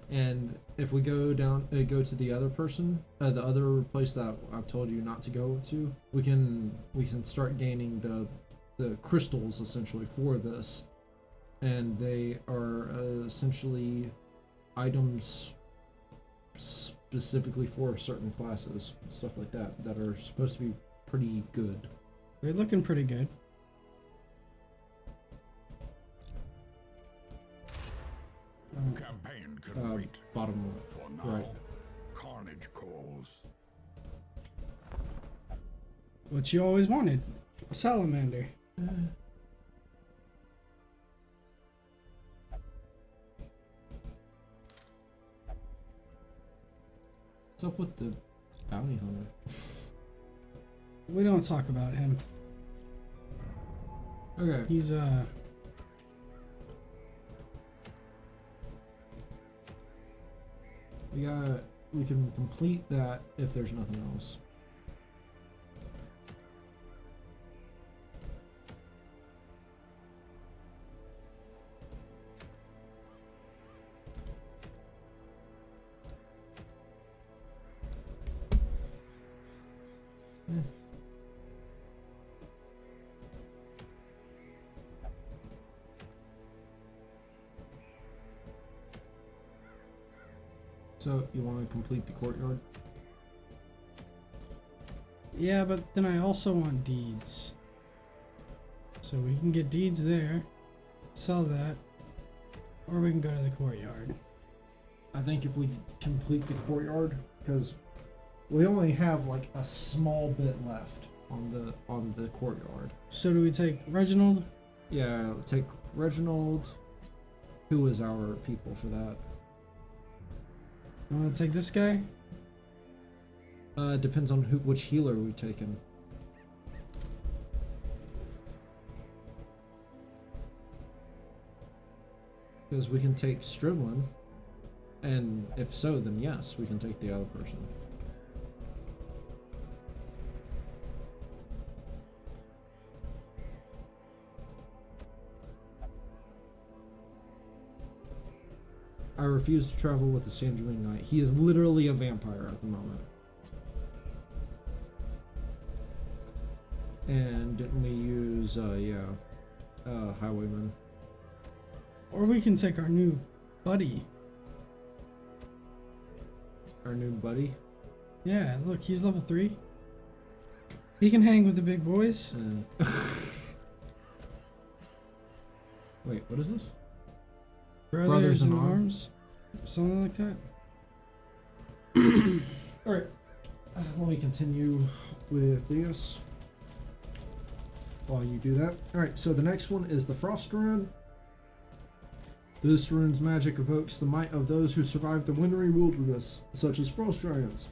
And if we go down, go to the other person, the other place that I've told you not to go to, we can start gaining the crystals essentially for this, and they are essentially items specifically for certain classes and stuff like that that are supposed to be pretty good. They're looking pretty good. Campaign complete. Bottom For now, right. carnage calls. What you always wanted. A salamander. What's up with the bounty hunter? We don't talk about him. Okay. He's We can complete that if there's nothing else. Yeah. So, you want to complete the courtyard? Yeah, but then I also want deeds. So we can get deeds there, sell that, or we can go to the courtyard. I think if we complete the courtyard, because we only have like a small bit left on the courtyard. So do we take Reginald? Yeah, take Reginald. Who is our people for that? I want to take this guy. Depends on which healer we take him. Because we can take Strivlin, and if so, then yes, we can take the other person. I refuse to travel with the Sanjuine Knight. He is literally a vampire at the moment. And didn't we use, Highwayman? Or we can take our new buddy. Our new buddy? Yeah, look, he's level 3. He can hang with the big boys. Wait, what is this? Brothers in arms? Something like that. Alright, let me continue with this while you do that. Alright, so the next one is the Frost Rune. This rune's magic evokes the might of those who survived the wintry wilderness, such as frost giants.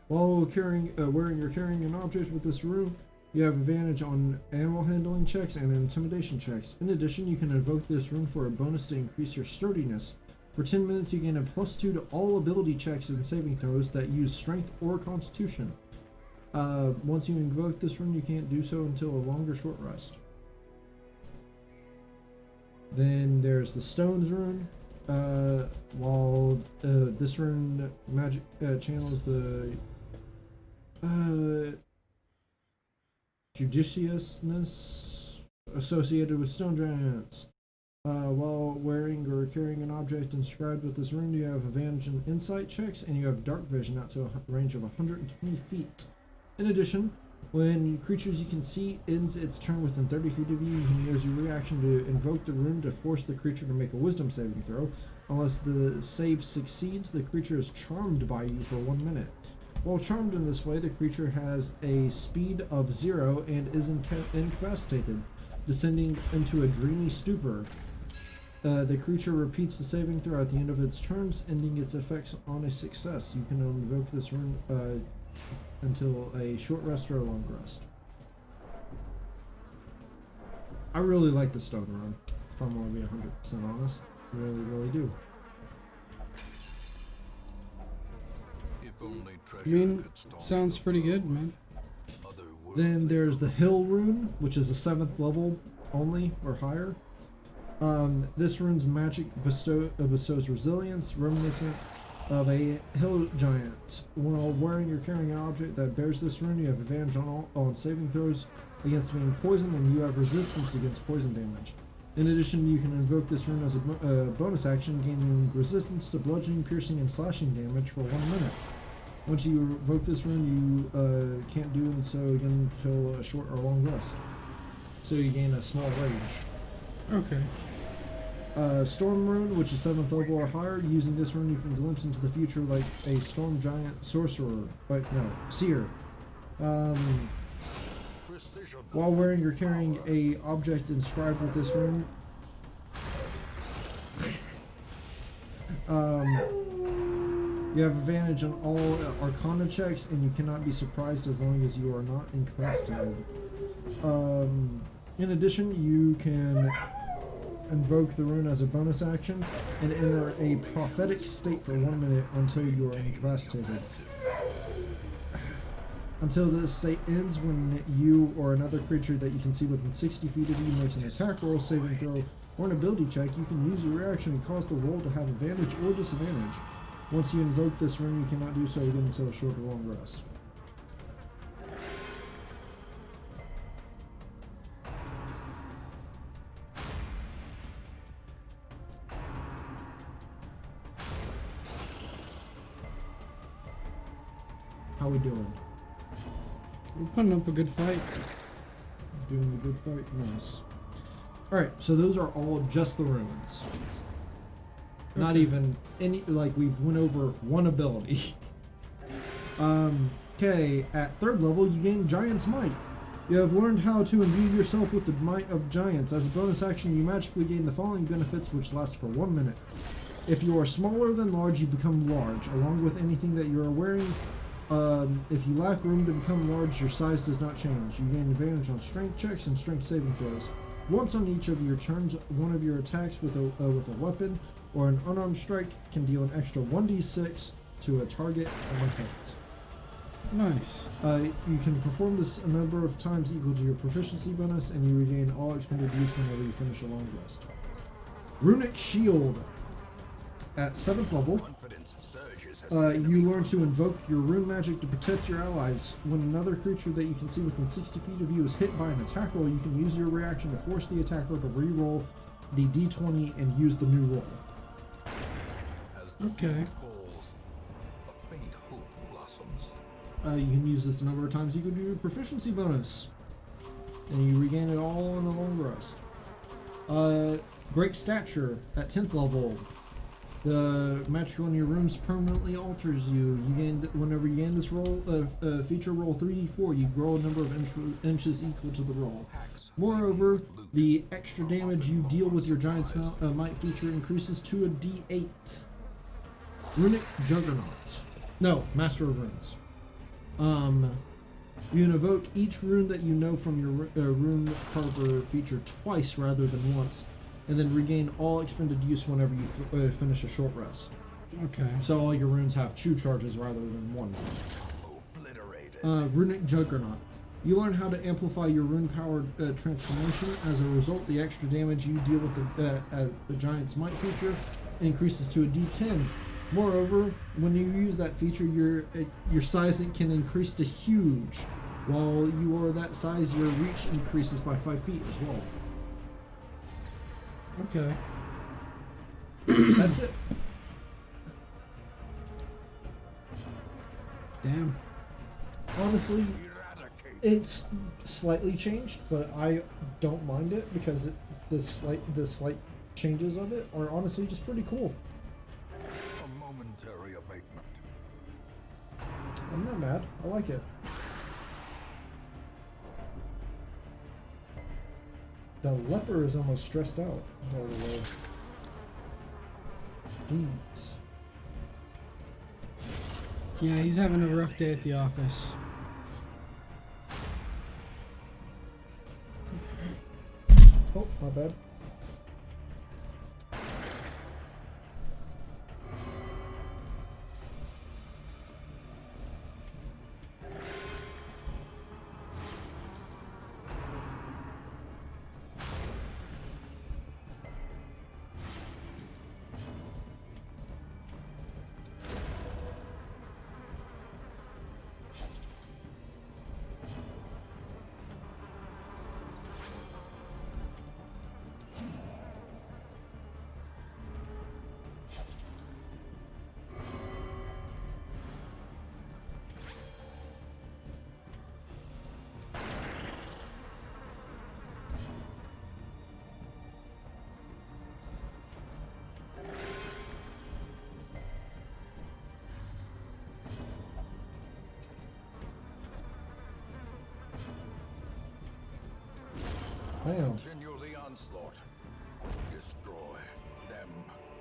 While wearing or carrying an object with this rune, you have advantage on animal handling checks and intimidation checks. In addition, you can invoke this rune for a bonus to increase your sturdiness. For 10 minutes, you gain a +2 to all ability checks and saving throws that use strength or constitution. Once you invoke this rune, you can't do so until a longer short rest. Then there's the Stones rune. While this rune magic channels the judiciousness associated with stone giants. While wearing or carrying an object inscribed with this rune, you have advantage in insight checks, and you have dark vision out to a range of 120 feet. In addition, when creatures you can see ends its turn within 30 feet of you, you can use your reaction to invoke the rune to force the creature to make a wisdom saving throw. Unless the save succeeds, the creature is charmed by you for 1 minute. While charmed in this way, the creature has a speed of 0 and is incapacitated, descending into a dreamy stupor. The creature repeats the saving throw at the end of its turns, ending its effects on a success. You can invoke this rune until a short rest or a long rest. I really like the stone rune, if I'm going to be 100% honest. I really, really do. I mean, sounds pretty good, man. Then there's the Hill rune, which is a 7th level only or higher. This rune's magic bestows resilience, reminiscent of a hill giant. While wearing or carrying an object that bears this rune, you have advantage on saving throws against being poisoned, and you have resistance against poison damage. In addition, you can invoke this rune as a bonus action, gaining resistance to bludgeoning, piercing, and slashing damage for 1 minute. Once you invoke this rune, you can't do so again until a short or long rest. So you gain a small range. Okay. Storm rune, which is 7th level or higher. Using this rune, you can glimpse into the future like a storm giant sorcerer. Seer. While wearing or carrying a object inscribed with this rune, you have advantage on all Arcana checks, and you cannot be surprised as long as you are not incapacitated. In addition, you can invoke the rune as a bonus action and enter a prophetic state for 1 minute until you are incapacitated. Until this state ends, when you or another creature that you can see within 60 feet of you makes an attack roll, saving throw, or an ability check, you can use your reaction and cause the roll to have advantage or disadvantage. Once you invoke this rune, you cannot do so again until a short or long rest. How we doing? We're putting up a good fight. Doing the good fight? Nice. Alright, so those are all just the runes. Not Okay. even any, like, we've went over one ability. Okay, at 3rd level, you gain Giant's Might. You have learned how to imbue yourself with the might of giants. As a bonus action, you magically gain the following benefits, which last for 1 minute. If you are smaller than large, you become large, along with anything that you are wearing. If you lack room to become large, your size does not change. You gain advantage on strength checks and strength saving throws. Once on each of your turns, one of your attacks with a weapon or an unarmed strike can deal an extra 1d6 to a target on hit. Nice. You can perform this a number of times equal to your proficiency bonus, and you regain all expended use whenever you finish a long rest. Runic Shield. At 7th level, you learn to invoke your rune magic to protect your allies. When another creature that you can see within 60 feet of you is hit by an attack roll, you can use your reaction to force the attacker to re-roll the d20 and use the new roll. Okay. You can use this a number of times. You can do your proficiency bonus, and you regain it all in a long rest. Great Stature at 10th level. The magic on your runes permanently alters you. You gain whenever you gain this roll, feature roll 3d4. You grow a number of inches equal to the roll. Moreover, the extra damage you deal with your Giant's Might feature increases to a d8. Runic Juggernaut. No, Master of Runes. You can evoke each rune that you know from your rune carver feature twice rather than once, and then regain all expended use whenever you finish a short rest. Okay. So all your runes have 2 charges rather than 1. Runic Juggernaut. You learn how to amplify your rune-powered transformation. As a result, the extra damage you deal with the Giant's Might feature increases to a d10. Moreover, when you use that feature, your size can increase to huge. While you are that size, your reach increases by 5 feet as well. Okay. That's it. Damn. Honestly, it's slightly changed, but I don't mind it because the slight changes of it are honestly just pretty cool. A momentary abatement. I'm not mad. I like it. The leper is almost stressed out all the way. Jeez. Yeah, he's having a rough day at the office. Oh, my bad. Damn. Continue the onslaught. Destroy them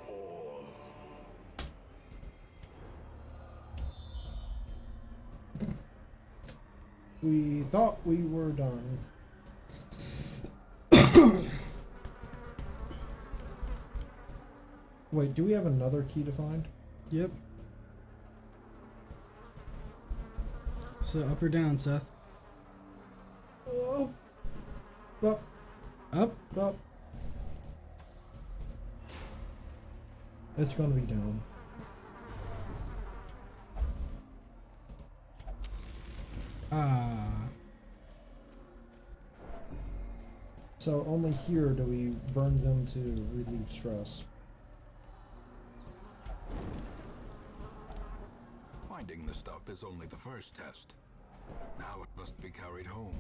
all. We thought we were done. Wait, do we have another key to find? Yep. So up or down, Seth? Oh. Up. Up? Up. It's gonna be down. Ah. So only here do we burn them to relieve stress. Finding the stuff is only the first test. Now it must be carried home.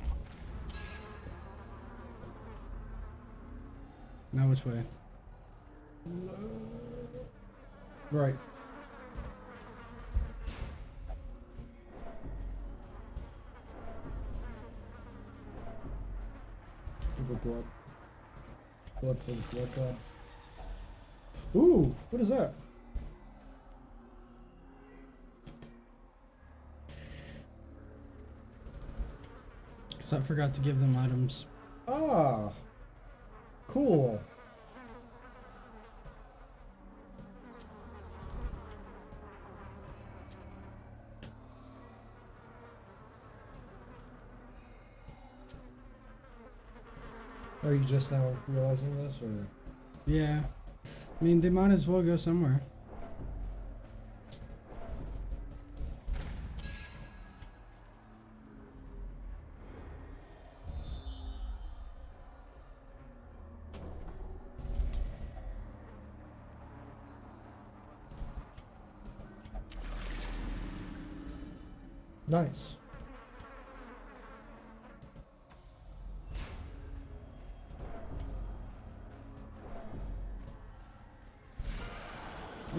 Now which way? Right. For the blood. Blood for the blood god. Ooh! What is that? Seth forgot to give them items. Ah! Cool. Are you just now realizing this, or? Yeah. I mean, they might as well go somewhere. Nice.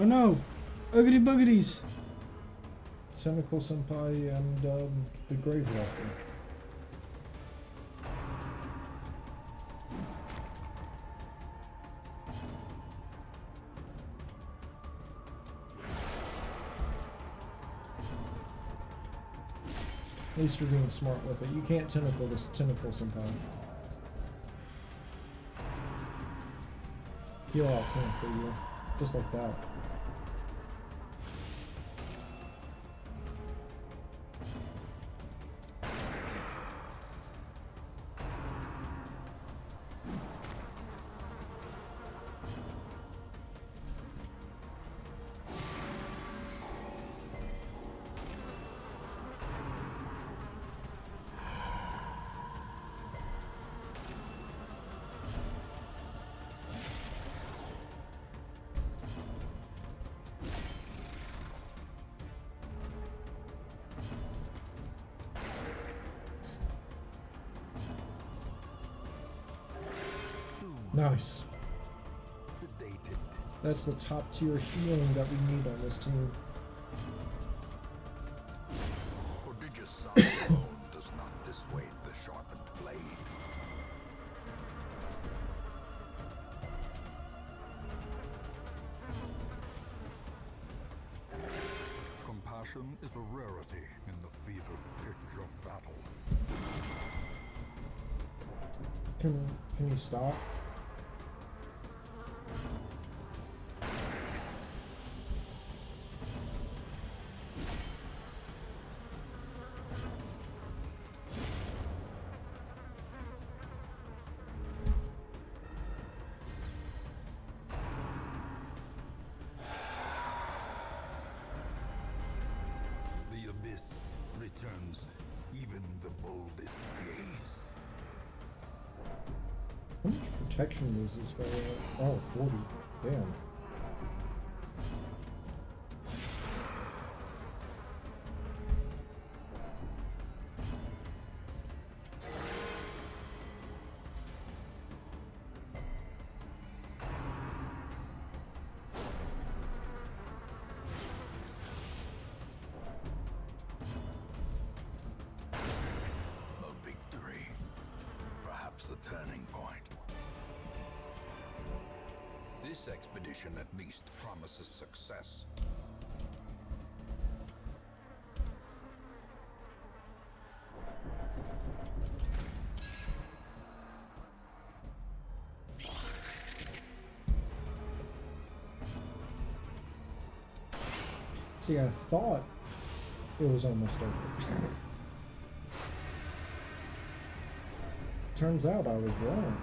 Oh no! Uggity buggities! Tentacle Senpai and the Grave Walker. At least you're being smart with it. You can't tentacle this Tentacle Senpai. He'll out tentacle you. Just like that. Nice. Sedated. That's the top tier healing that we need on this team. Prodigious sound alone does not dissuade the sharpened blade. Compassion is a rarity in the fevered pitch of battle. Can you stop? The abyss returns even the boldest gaze. How much protection does this guy have? Oh, 40. Damn. A victory. Perhaps the turning point. This expedition at least promises success. See, I thought it was almost over. Turns out I was wrong.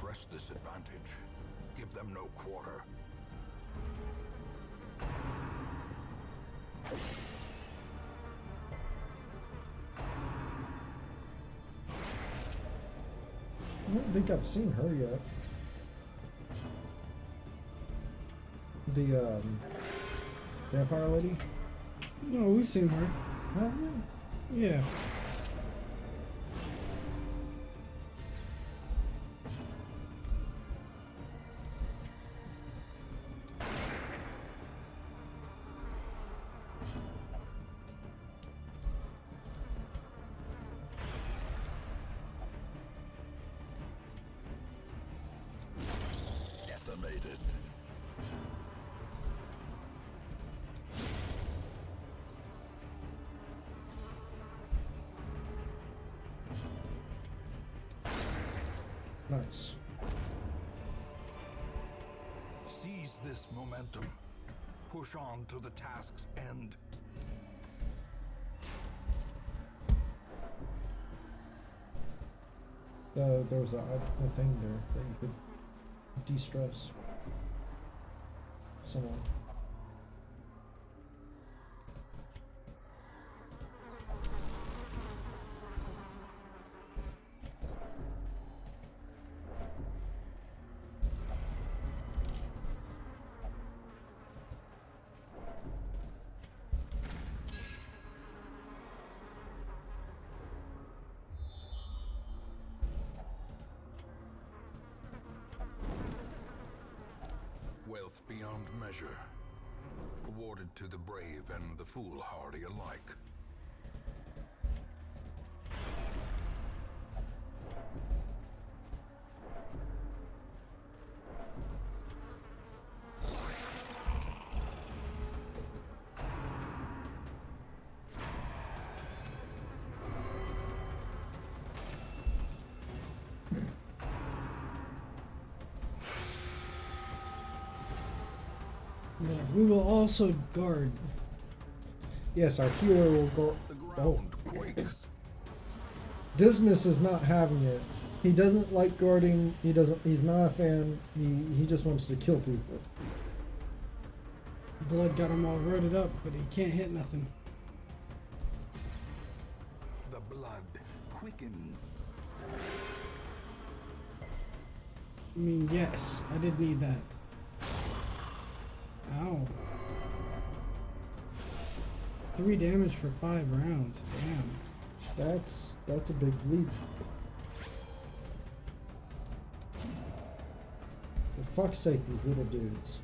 Press this advantage. Give them no quarter. I don't think I've seen her yet. The vampire lady? No, we've seen her. Oh, yeah. Yeah. Decimated. Nice. Seize this momentum. Push on to the task's end. There was a thing there that you could de-stress someone. Wealth beyond measure. Awarded to the brave and the foolhardy alike. Yeah, we will also guard. Yes, our healer will go. The Oh, ground quakes. Dismas is not having it. He doesn't like guarding. He's not a fan. He just wants to kill people. Blood got him all rooted up, but he can't hit nothing. The blood quickens. I mean, yes, I did need that. Ow. 3 damage for 5 rounds. Damn. That's a big leap. For fuck's sake, these little dudes.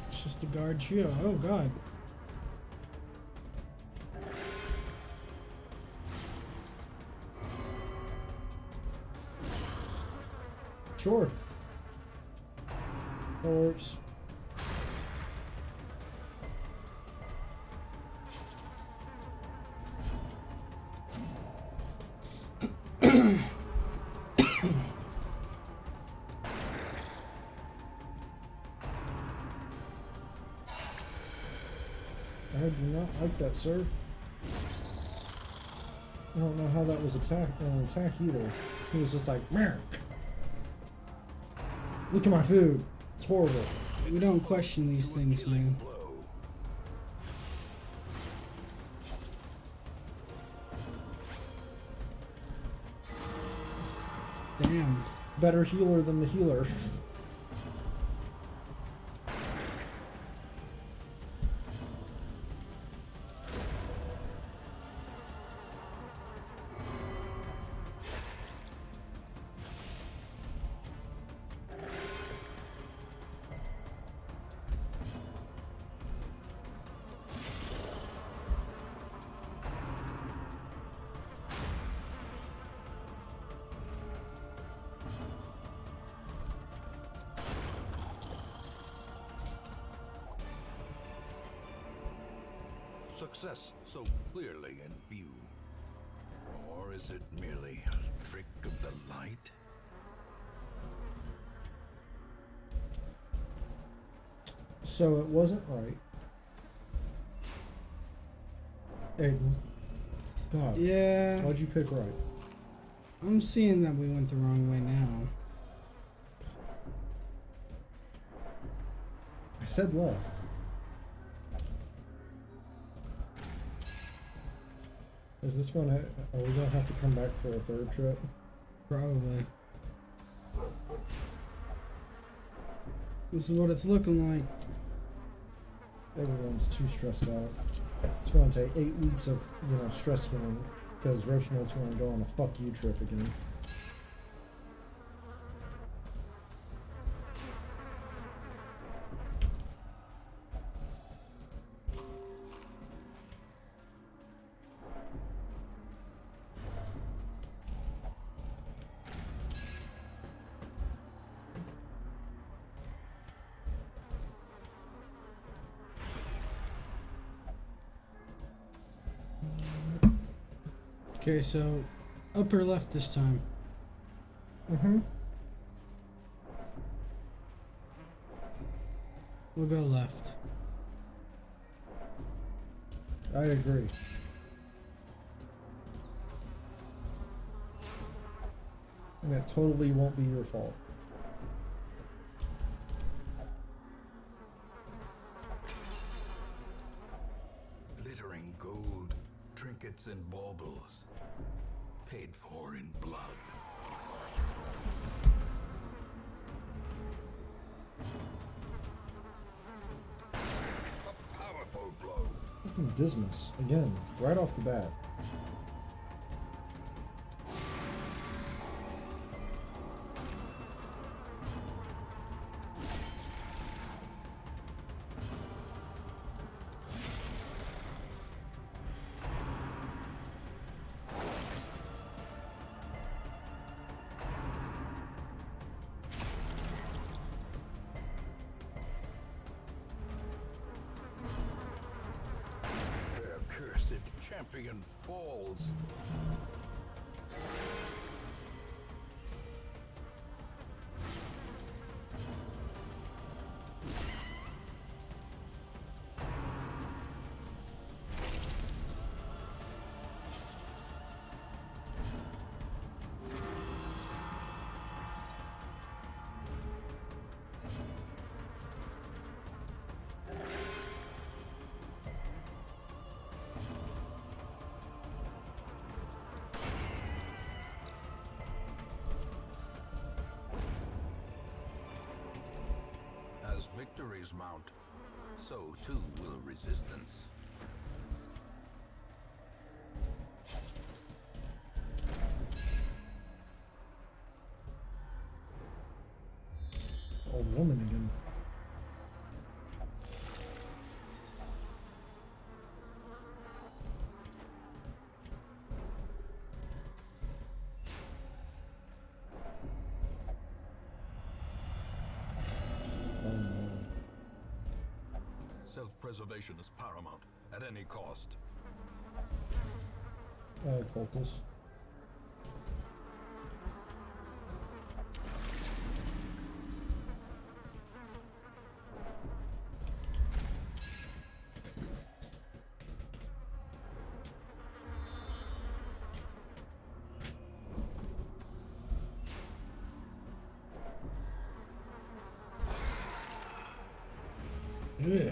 It's just a guard trio. Oh god. Sure. That works. I do not like that, sir. I don't know how that was an attack either. He was just like, "Meow. Look at my food. It's horrible." We don't question these things, man. Blow. Damn. Better healer than the healer. success so clearly in view? Or is it merely a trick of the light? So it wasn't right. Aidan. God. Yeah, Why'd you pick right? I'm seeing that we went the wrong way now. I said left. Is this gonna... Are we gonna have to come back for a third trip? Probably. This is what it's looking like. Everyone's too stressed out. It's gonna take 8 weeks of, stress healing. Because Reginald's gonna go on a fuck you trip again. Okay, so upper left this time. Mm-hmm. We'll go left. I agree. And it totally won't be your fault. Glittering gold, trinkets and baubles, paid for in blood. A powerful blow. Fucking Dismas. Again, right off the bat. Their cursed champion falls. As victories mount, so too will resistance. Old woman again. Oh no. Self-preservation is paramount at any cost. Cultist. Yeah.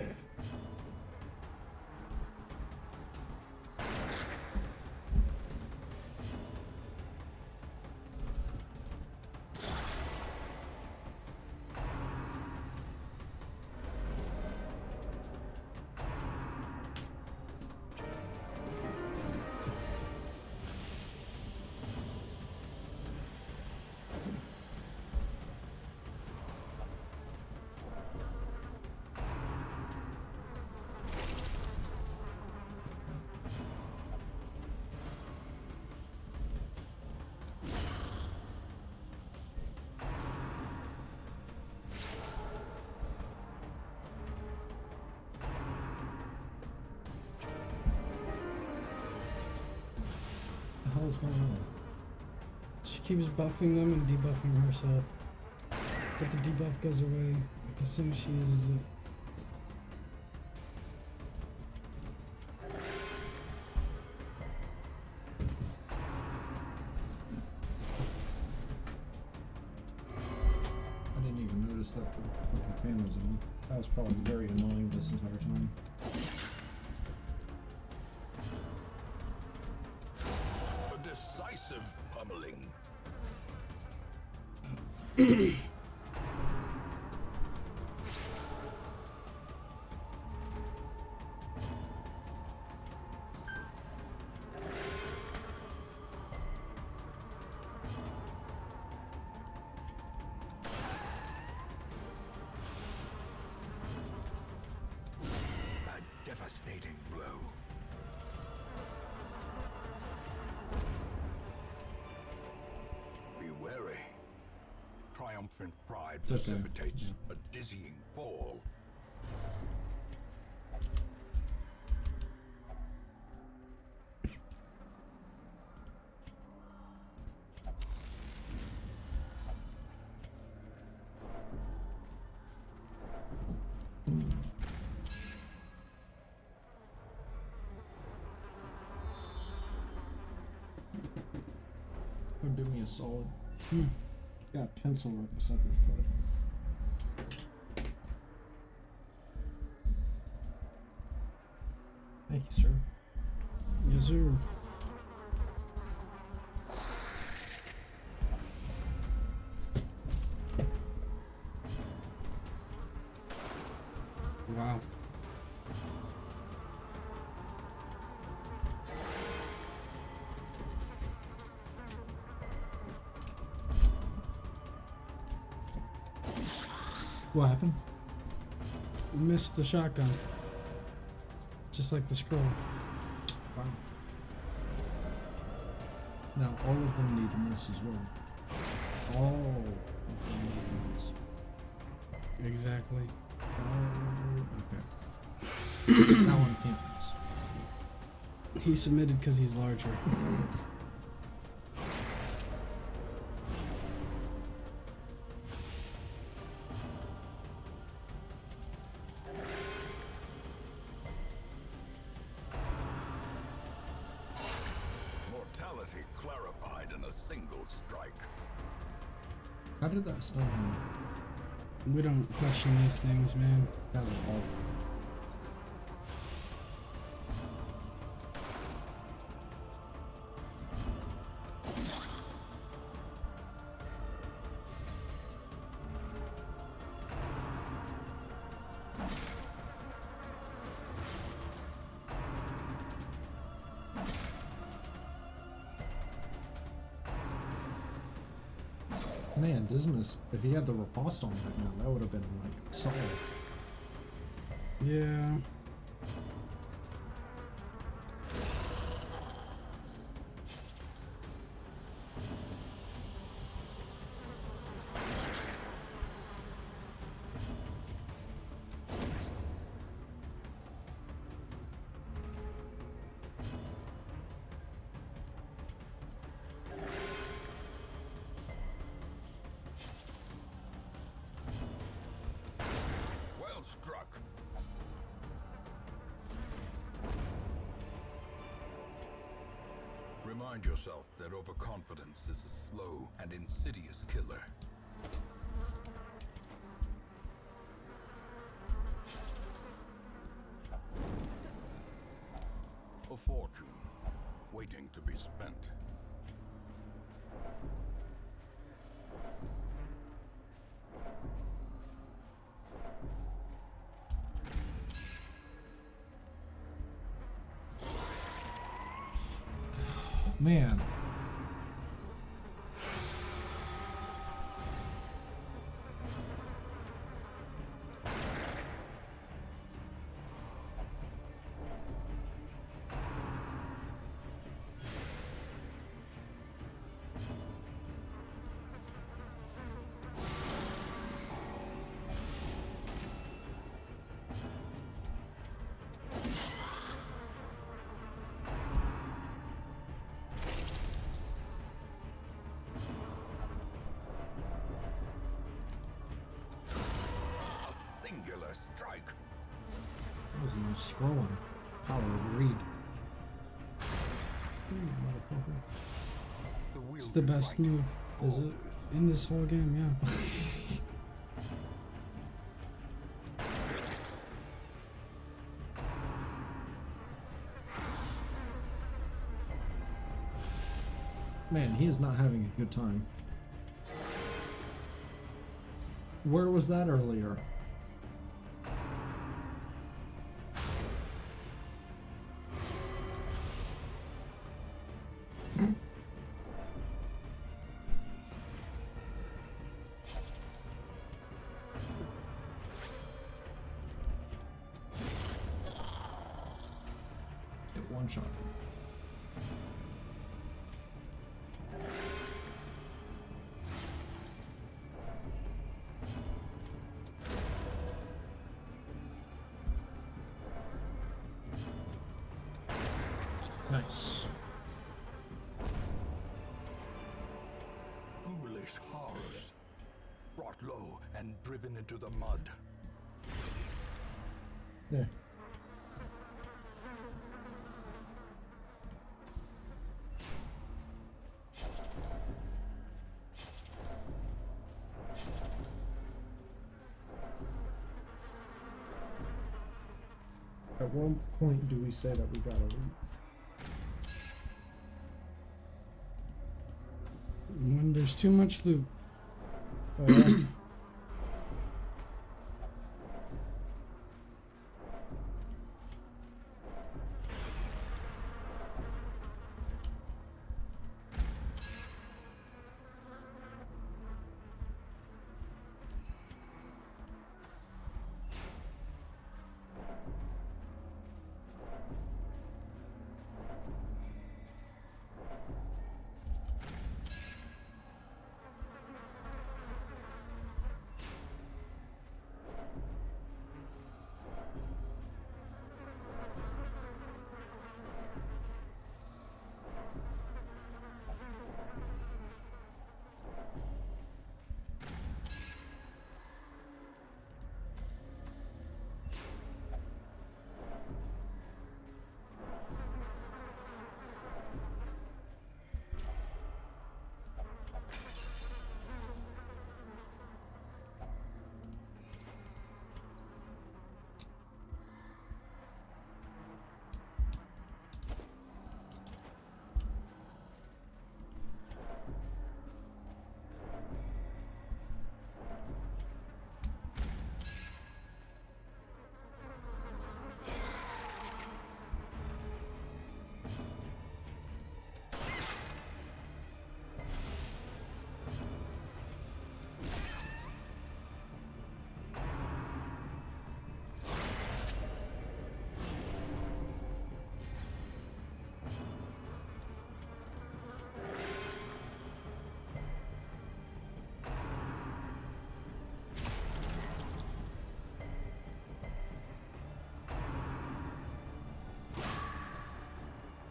hell's going on? She keeps buffing them and debuffing herself. But the debuff goes away like, as soon as she uses it. I didn't even notice that the fucking fan was on. That was probably very annoying this entire time. A decisive pummeling. Devastating blow. Be wary. Triumphant pride It's okay. precipitates a dizzying fall. Would do me a solid. Got a pencil right beside your foot. Thank you, sir. Yes, sir. Wow. What happened? Missed the shotgun. Just like the scroll. Wow. Now all of them need to miss as well. All of them need to miss. Exactly. Okay. That one can't miss. He submitted because he's larger. Mortality clarified in a single strike. How did that stun him? We don't question these things, man. That was all. Man, Dismas, if he had the riposte on right now, that would have been like solid. Yeah. Well struck. Remind yourself that overconfidence is a slow and insidious killer. A fortune waiting to be spent. Man. First strike. That was a nice scrolling. Power of read. Motherfucker. It's the best move. Is it? In this whole game, yeah. Man, he is not having a good time. Where was that earlier? Get one shot. Nice. Foolish horrors. Brought low and driven into the mud. There. At what point do we say that we gotta leave? When there's too much loot. Oh, yeah.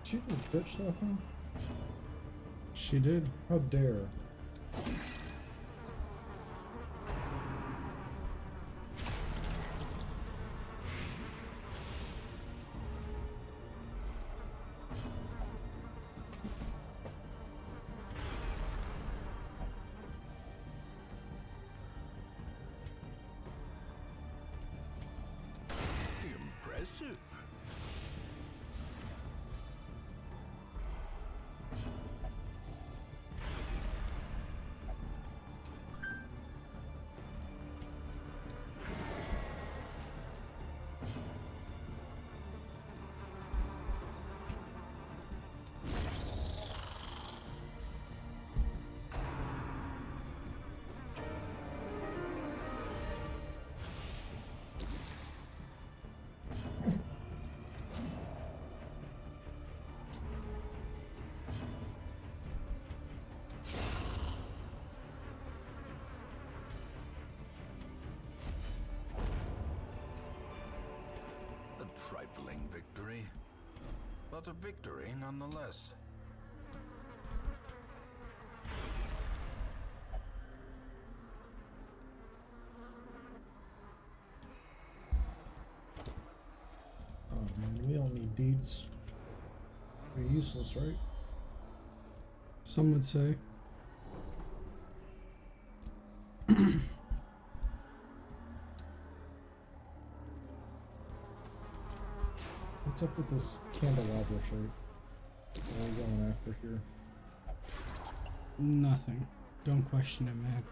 She just bitch that thing? She did. How dare. Impressive. A trifling victory, but a victory nonetheless. We don't need deeds. They're useless, right? Some would say. What's up with this candelabra shape? What are we going after here? Nothing. Don't question it, man.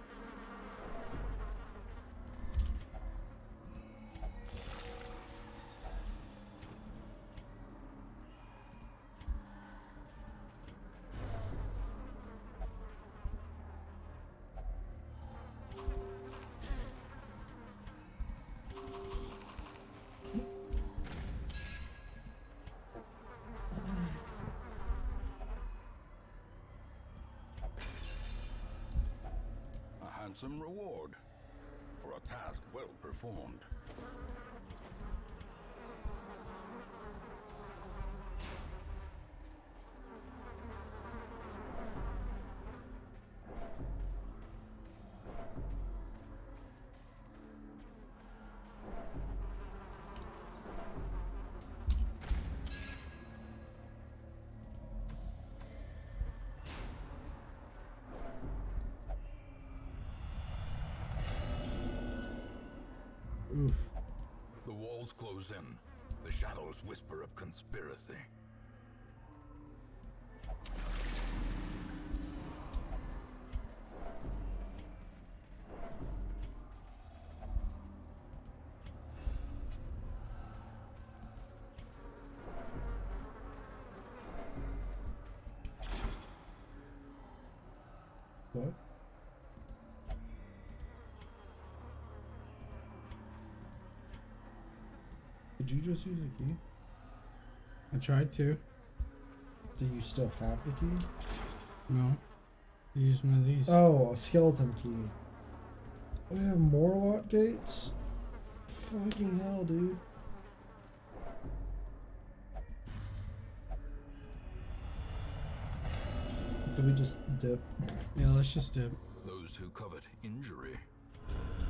Some reward for a task well performed. Oof. The walls close in. The shadows whisper of conspiracy. What? Did you just use a key? I tried to. Do you still have the key? No. I used one of these. Oh, a skeleton key. We have more lock gates? Fucking hell, dude. Did we just dip? Yeah, let's just dip. Those who covet injury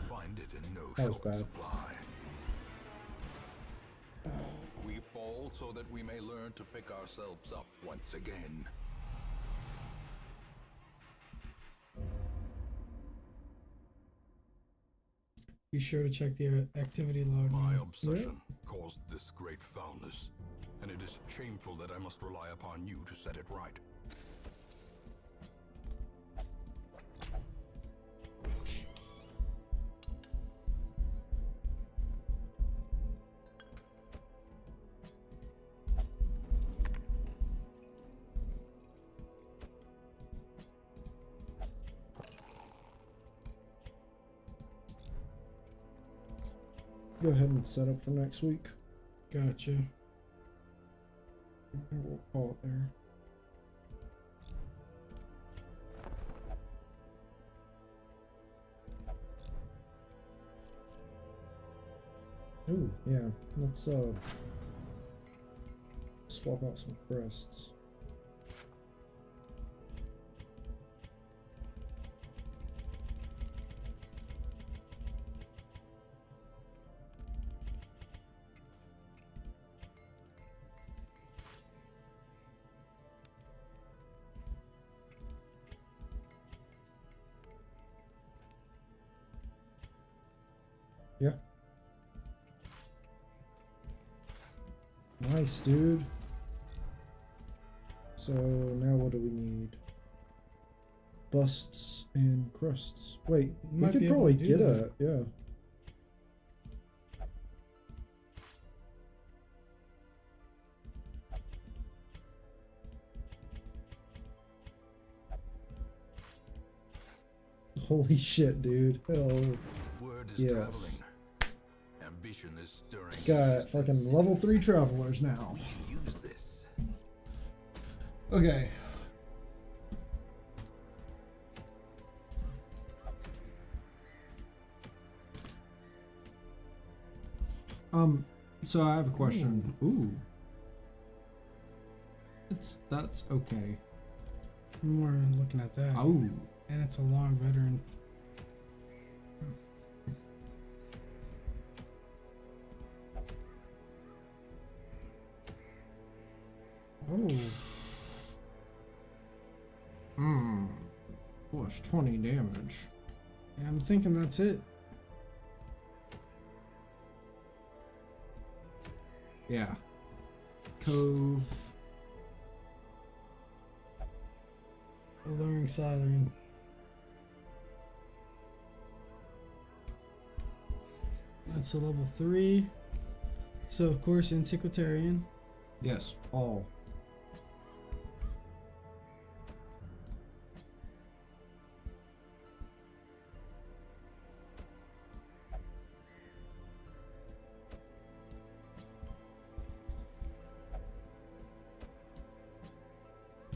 find it in no That was short bad. supply. We fall so that we may learn to pick ourselves up once again. Be sure to check the activity log. My man. obsession caused this great foulness, and it is shameful that I must rely upon you to set it right. Go ahead and set up for next week. Gotcha. We'll call it there. Ooh, yeah. Let's swap out some crests. Yeah. Nice, dude. So now what do we need? Busts and crusts. Wait, we Might could be able probably to do get that. yeah. Holy shit, dude. Hell. Word is Yes. traveling. Ambition is stirring. Got distant fucking cities. level 3 travelers now. We can use this. Okay. So I have a question. Ooh. That's okay. More looking at that. Oh. And it's a long veteran. Oh, Plus 20 damage. yeah, I'm thinking that's it. Yeah. Cove. Alluring siren. That's a level 3. So of course Antiquitarian. Yes, all.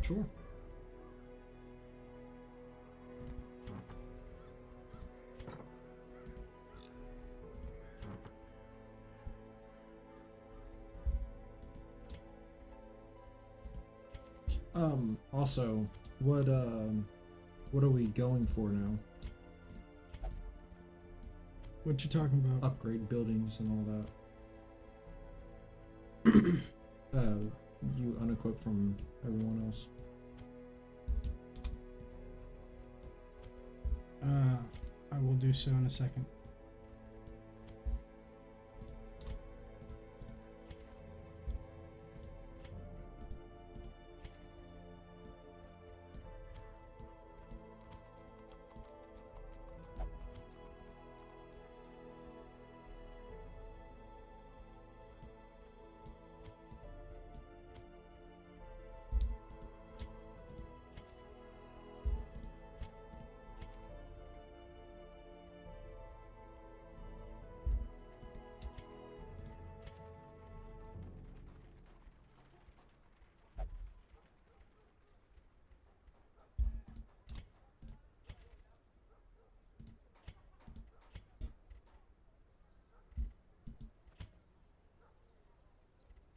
Sure. Also, what are we going for now? What you talking about? Upgrade buildings and all that. You unequip from everyone else. I will do so in a second.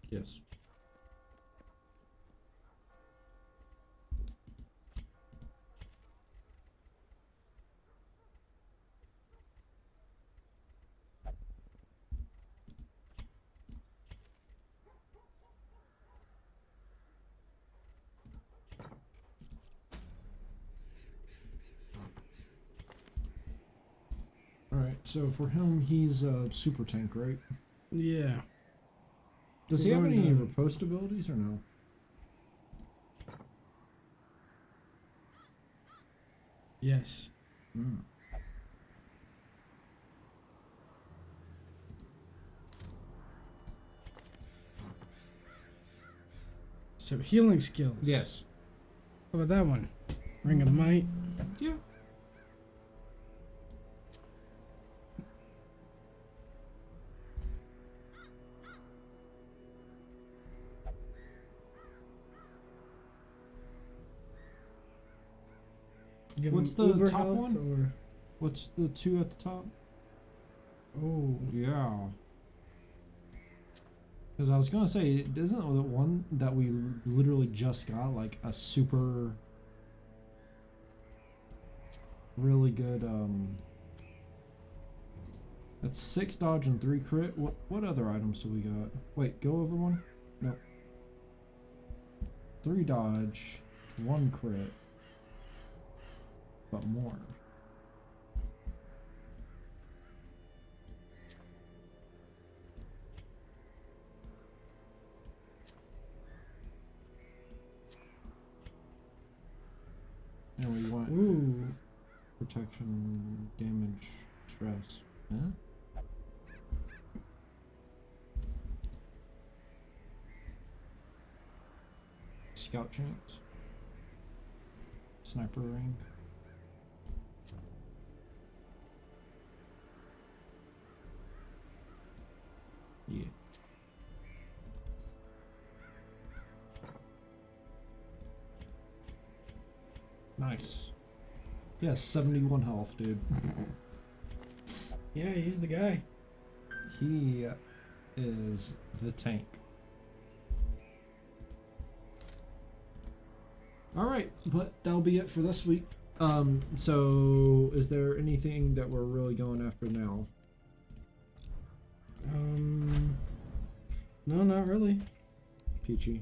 Yes. Alright, so for him, he's a super tank, right? Yeah. Does he We're have going any to- riposte abilities or no? Yes. Mm. So healing skills. Yes. How about that one? Ring of Might. Yeah. Give What's him the uber top health one? What's the 2 at the top? Oh. Yeah. Because I was gonna say, isn't the one that we literally just got like a super, really good? That's 6 dodge and 3 crit. What other items do we got? Wait, go over one. Nope. 3 dodge, 1 crit, but more. And we want Ooh. protection, damage, stress. Huh? Scout chance. Sniper ring. Yeah. Nice. Yeah, 71 health, dude. Yeah, he's the guy. He is the tank. Alright, but that'll be it for this week. So is there anything that we're really going after now? No, not really. Peachy.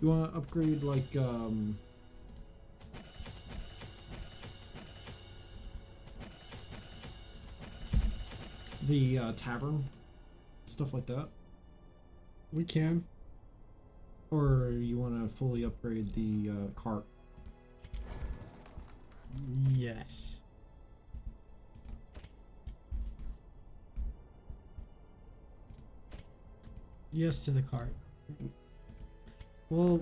You want to upgrade like the tavern, stuff like that, We can. or you want to fully upgrade the cart? Yes. Yes to the cart. Well,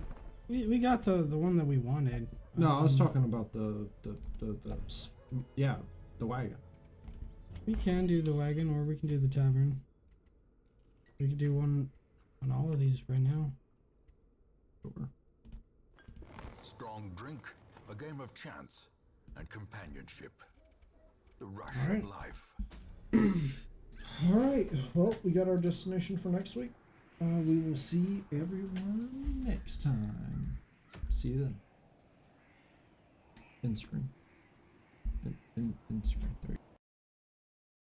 we got the one that we wanted. No, I was talking about the yeah, the wagon. We can do the wagon, or we can do the tavern. We could do one on all of these right now. Sure. Strong drink, a game of chance, and companionship. The rush Alright. of life. All right. Well, we got our destination for next week. We will see everyone next time. See you then. End screen. End screen. There you go.